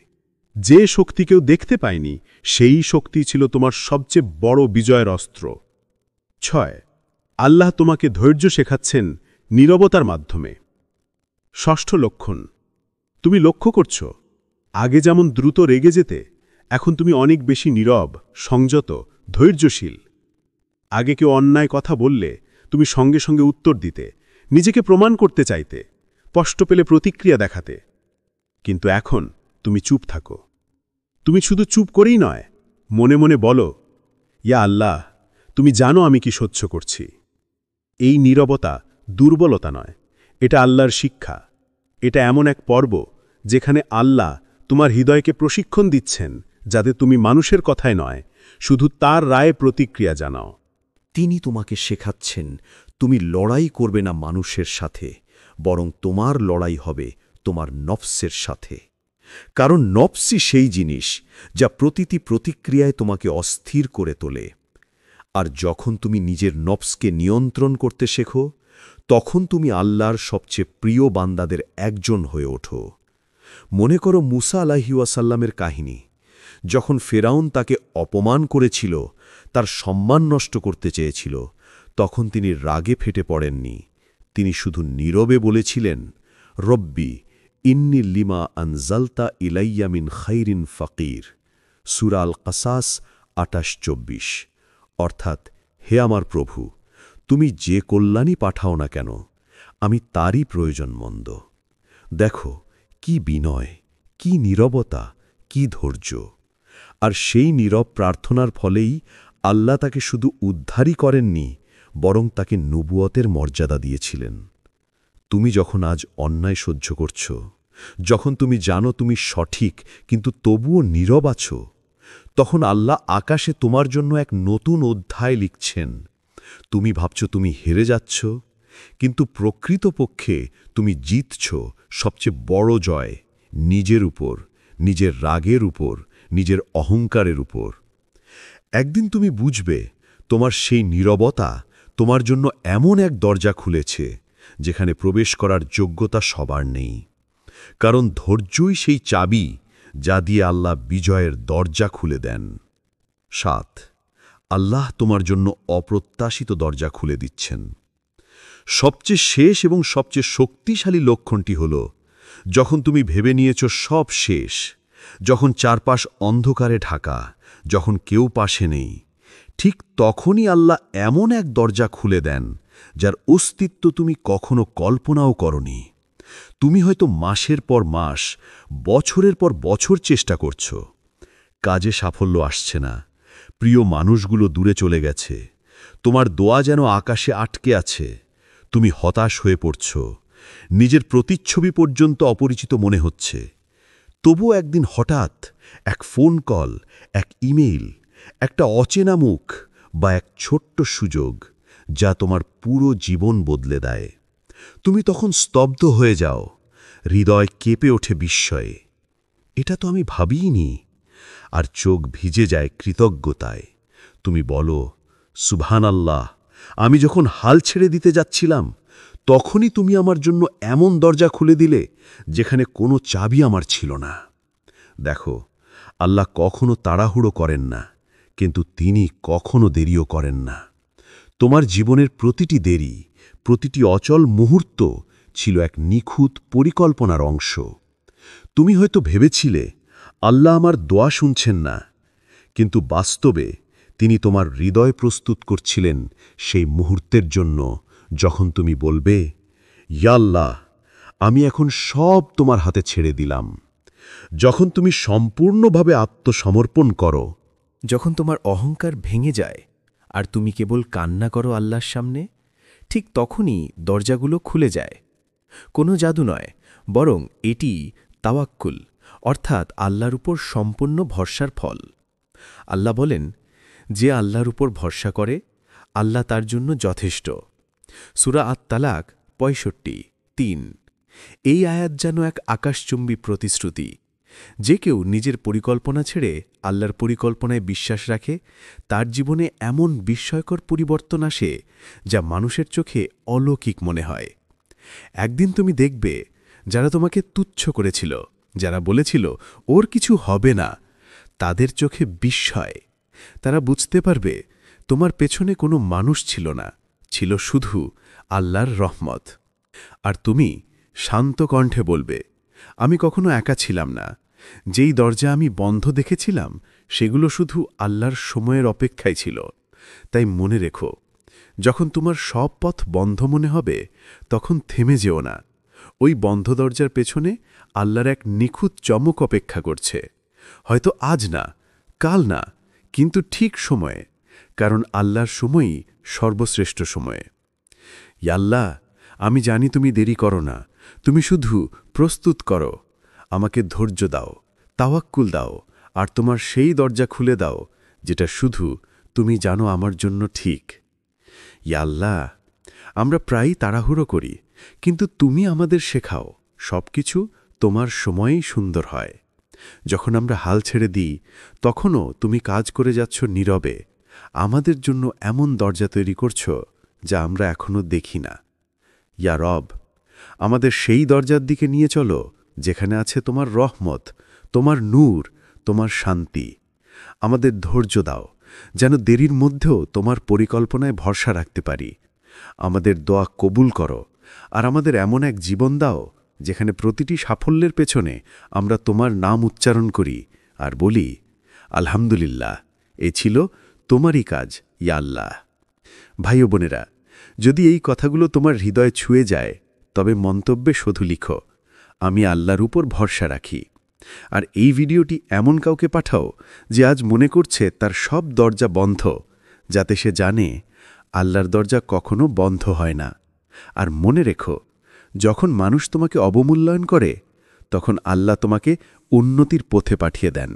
যে শক্তি কেউ দেখতে পায়নি, সেই শক্তি ছিল তোমার সবচেয়ে বড় বিজয়ের অস্ত্র। 6. আল্লাহ তোমাকে ধৈর্য শেখাচ্ছেন নীরবতার মাধ্যমে। ষষ্ঠ লক্ষণ, তুমি লক্ষ্য করছ আগে যেমন দ্রুত রেগে যেতে, এখন তুমি অনেক বেশি নীরব, সংযত, ধৈর্যশীল। আগে কেউ অন্যায় কথা বললে তুমি সঙ্গে সঙ্গে উত্তর দিতে, নিজেকে প্রমাণ করতে চাইতে, কষ্ট পেলে প্রতিক্রিয়া দেখাতে। কিন্তু এখন তুমি চুপ থাকো। তুমি শুধু চুপ করেই নয়, মনে মনে বলো, ইয়া আল্লাহ, তুমি জানো আমি কি সহ্য করছি। এই নীরবতা দুর্বলতা নয়, এটা আল্লাহর শিক্ষা। এটা এমন এক পর্ব যেখানে আল্লাহ তোমার হৃদয়কে প্রশিক্ষণ দিচ্ছেন, যাতে তুমি মানুষের কথায় নয়, শুধু তার রায়ে প্রতিক্রিয়া জানাও। তিনি তোমাকে শেখাচ্ছেন তুমি লড়াই করবে না মানুষের সাথে, বরং তোমার লড়াই হবে তোমার নফসের সাথে। কারণ নফসই সেই জিনিস যা প্রতিটি প্রতিক্রিয়ায় তোমাকে অস্থির করে তোলে। আর যখন তুমি নিজের নফসকে নিয়ন্ত্রণ করতে শেখো, তখন তুমি আল্লাহর সবচেয়ে প্রিয় বান্দাদের একজন হয়ে ওঠো। মনে করো মুসা আলাইহিস সালামের কাহিনী। যখন ফেরাউন তাকে অপমান করেছিল, তার সম্মান নষ্ট করতে চেয়েছিল, তখন তিনি রাগে ফেটে পড়েননি। তিনি শুধু নীরবে বলেছিলেন, রব্বি ইন্নি লিমা আনজালতা ইলাইয়া মিন খাইরিন ফাকির। সূরা আল কাসাস ২৮-২৪। অর্থাৎ, হে আমার প্রভু, তুমি যে কল্যাণই পাঠাও না কেন, আমি তারই প্রয়োজনমন্দ। দেখো কি বিনয়, কি নীরবতা, কি ধৈর্য! আর সেই নীরব প্রার্থনার ফলেই আল্লাহ তাকে শুধু উদ্ধারই করেননি, বরং তাকে নবুয়তের মর্যাদা দিয়েছিলেন। তুমি যখন আজ অন্যায় সহ্য করছ, যখন তুমি জানো তুমি সঠিক কিন্তু তবুও নীরব আছো, তখন আল্লাহ আকাশে তোমার জন্য এক নতুন অধ্যায় লিখছেন। তুমি ভাবছ তুমি হেরে যাচ্ছ, কিন্তু প্রকৃতপক্ষে তুমি জিতছ সবচেয়ে বড় জয়, নিজের উপর, নিজের রাগের উপর, নিজের অহংকারের উপর। একদিন তুমি বুঝবে তোমার সেই নীরবতা তোমার জন্য এমন এক দরজা খুলেছে যেখানে প্রবেশ করার যোগ্যতা সবার নেই। কারণ ধৈর্যই সেই চাবি যা দিয়ে আল্লাহ বিজয়ের দরজা খুলে দেন। ৭. আল্লাহ তোমার জন্য অপ্রত্যাশিত দরজা খুলে দিচ্ছেন। সবচেয়ে শেষ এবং সবচেয়ে শক্তিশালী লক্ষণটি হল যখন তুমি ভেবে নিয়েছ সব শেষ, যখন চারপাশ অন্ধকারে ঢাকা, যখন কেউ পাশে নেই, ঠিক তখনই আল্লাহ এমন এক দরজা খুলে দেন যার অস্তিত্ব তুমি কখনো কল্পনাও করনি। তুমি হয়তো মাসের পর মাস, বছরের পর বছর চেষ্টা করছ, কাজে সাফল্য আসছে না, প্রিয় মানুষগুলো দূরে চলে গেছে, তোমার দোয়া যেন আকাশে আটকে আছে, তুমি হতাশ হয়ে পড়ছ, নিজের প্রতিচ্ছবি পর্যন্ত অপরিচিত মনে হচ্ছে। তবুও একদিন হঠাৎ এক ফোন কল, এক ইমেইল, একটা অচেনা মুখ বা এক ছোট্ট সুযোগ যা তোমার পুরো জীবন বদলে দেয়। তুমি তখন স্তব্ধ হয়ে যাও, হৃদয় কেঁপে ওঠে বিস্ময়ে। এটা তো আমি ভাবিইনি। আর চোখ ভিজে যায় কৃতজ্ঞতায়। তুমি বলো, সুবহানাল্লাহ, আমি যখন হাল ছেড়ে দিতে যাচ্ছিলাম তখনই তুমি আমার জন্য এমন দরজা খুলে দিলে যেখানে কোনো চাবি আমার ছিল না। দেখো, আল্লাহ কখনো তাড়াহুড়ো করেন না, কিন্তু তিনি কখনো দেরিও করেন না। তোমার জীবনের প্রতিটি দেরি, প্রতিটি অচল মুহূর্ত ছিল এক নিখুঁত পরিকল্পনার অংশ। তুমি হয়তো ভেবেছিলে আল্লাহ আমার দোয়া শুনছেন না, কিন্তু বাস্তবে তিনি তোমার হৃদয় প্রস্তুত করছিলেন সেই মুহূর্তের জন্য যখন তুমি বলবে, ইয়া আল্লাহ, আমি এখন সব তোমার হাতে ছেড়ে দিলাম। যখন তুমি সম্পূর্ণভাবে আত্মসমর্পণ করো, যখন তোমার অহংকার ভেঙে যায় আর তুমি কেবল কান্না করো আল্লাহর সামনে, ঠিক তখনই দরজাগুলো খুলে যায়। কোনো জাদু নয়, বরং এটি তাওয়াক্কুল, অর্থাৎ আল্লাহর উপর সম্পূর্ণ ভরসার ফল। আল্লাহ বলেন, যে আল্লাহর উপর ভরসা করে আল্লাহ তার জন্য যথেষ্ট। সূরা আত-তালাক ৬৫:৩। এই আয়াত যেন এক আকাশচুম্বী প্রতিশ্রুতি। যে কেউ নিজের পরিকল্পনা ছেড়ে আল্লাহর পরিকল্পনায় বিশ্বাস রাখে, তার জীবনে এমন বিস্ময়কর পরিবর্তন আসে যা মানুষের চোখে অলৌকিক মনে হয়। একদিন তুমি দেখবে যারা তোমাকে তুচ্ছ করেছিল, যারা বলেছিল ওর কিছু হবে না, তাদের চোখে বিস্ময়। তারা বুঝতে পারবে তোমার পেছনে কোনো মানুষ ছিল না, ছিল শুধু আল্লাহর রহমত। আর তুমি শান্ত কণ্ঠে বলবে, আমি কখনো একা ছিলাম না। যেই দরজা আমি বন্ধ দেখেছিলাম সেগুলো শুধু আল্লাহর সময়ের অপেক্ষায় ছিল। তাই মনে রেখো, যখন তোমার সব পথ বন্ধ মনে হবে তখন থেমে যেও না। ওই বন্ধ দরজার পেছনে আল্লাহর এক নিখুঁত চমক অপেক্ষা করছে। হয়তো আজ না, কাল না, কিন্তু ঠিক সময়ে, কারণ আল্লাহর সময়ই সর্বশ্রেষ্ঠ সময়ে। ইয়া আল্লাহ, আমি জানি তুমি দেরি করো না, তুমি শুধু প্রস্তুত করো। আমাকে ধৈর্য দাও, তাওয়াক্কুল দাও, আর তোমার সেই দরজা খুলে দাও যেটা শুধু তুমি জানো আমার জন্য ঠিক। ইয়া আল্লাহ, আমরা প্রায়ই তাড়াহুড়ো করি, কিন্তু তুমি আমাদের শেখাও সবকিছু তোমার সময়েই সুন্দর হয়। যখন আমরা হাল ছেড়ে দিই তখনও তুমি কাজ করে যাচ্ছ নীরবে, আমাদের জন্য এমন দরজা তৈরি করছ যা আমরা এখনো দেখি না। ইয়া রব, আমাদের সেই দরজার দিকে নিয়ে চলো যেখানে আছে তোমার রহমত, তোমার নূর, তোমার শান্তি। আমাদের ধৈর্য দাও, যেন দেরির মধ্যেও তোমার পরিকল্পনায় ভরসা রাখতে পারি। আমাদের দোয়া কবুল করো, আর আমাদের এমন এক জীবন দাও যেখানে প্রতিটি সাফল্যের পেছনে আমরা তোমার নাম উচ্চারণ করি আর বলি, আলহামদুলিল্লাহ, এ ছিল তোমারই কাজ ইয়া আল্লাহ। ভাই ও বোনেরা, যদি এই কথাগুলো তোমার হৃদয়ে ছুঁয়ে যায় তবে মন্তব্যে শুধু লিখো, আমি আল্লাহর উপর ভরসা রাখি। আর এই ভিডিওটি এমন কাউকে পাঠাও যে আজ মনে করছে তার সব দরজা বন্ধ, যাতে সে জানে আল্লাহর দরজা কখনো বন্ধ হয় না। আর মনে রেখো, যখন মানুষ তোমাকে অবমূল্যায়ন করে তখন আল্লাহ তোমাকে উন্নতির পথে পাঠিয়ে দেন।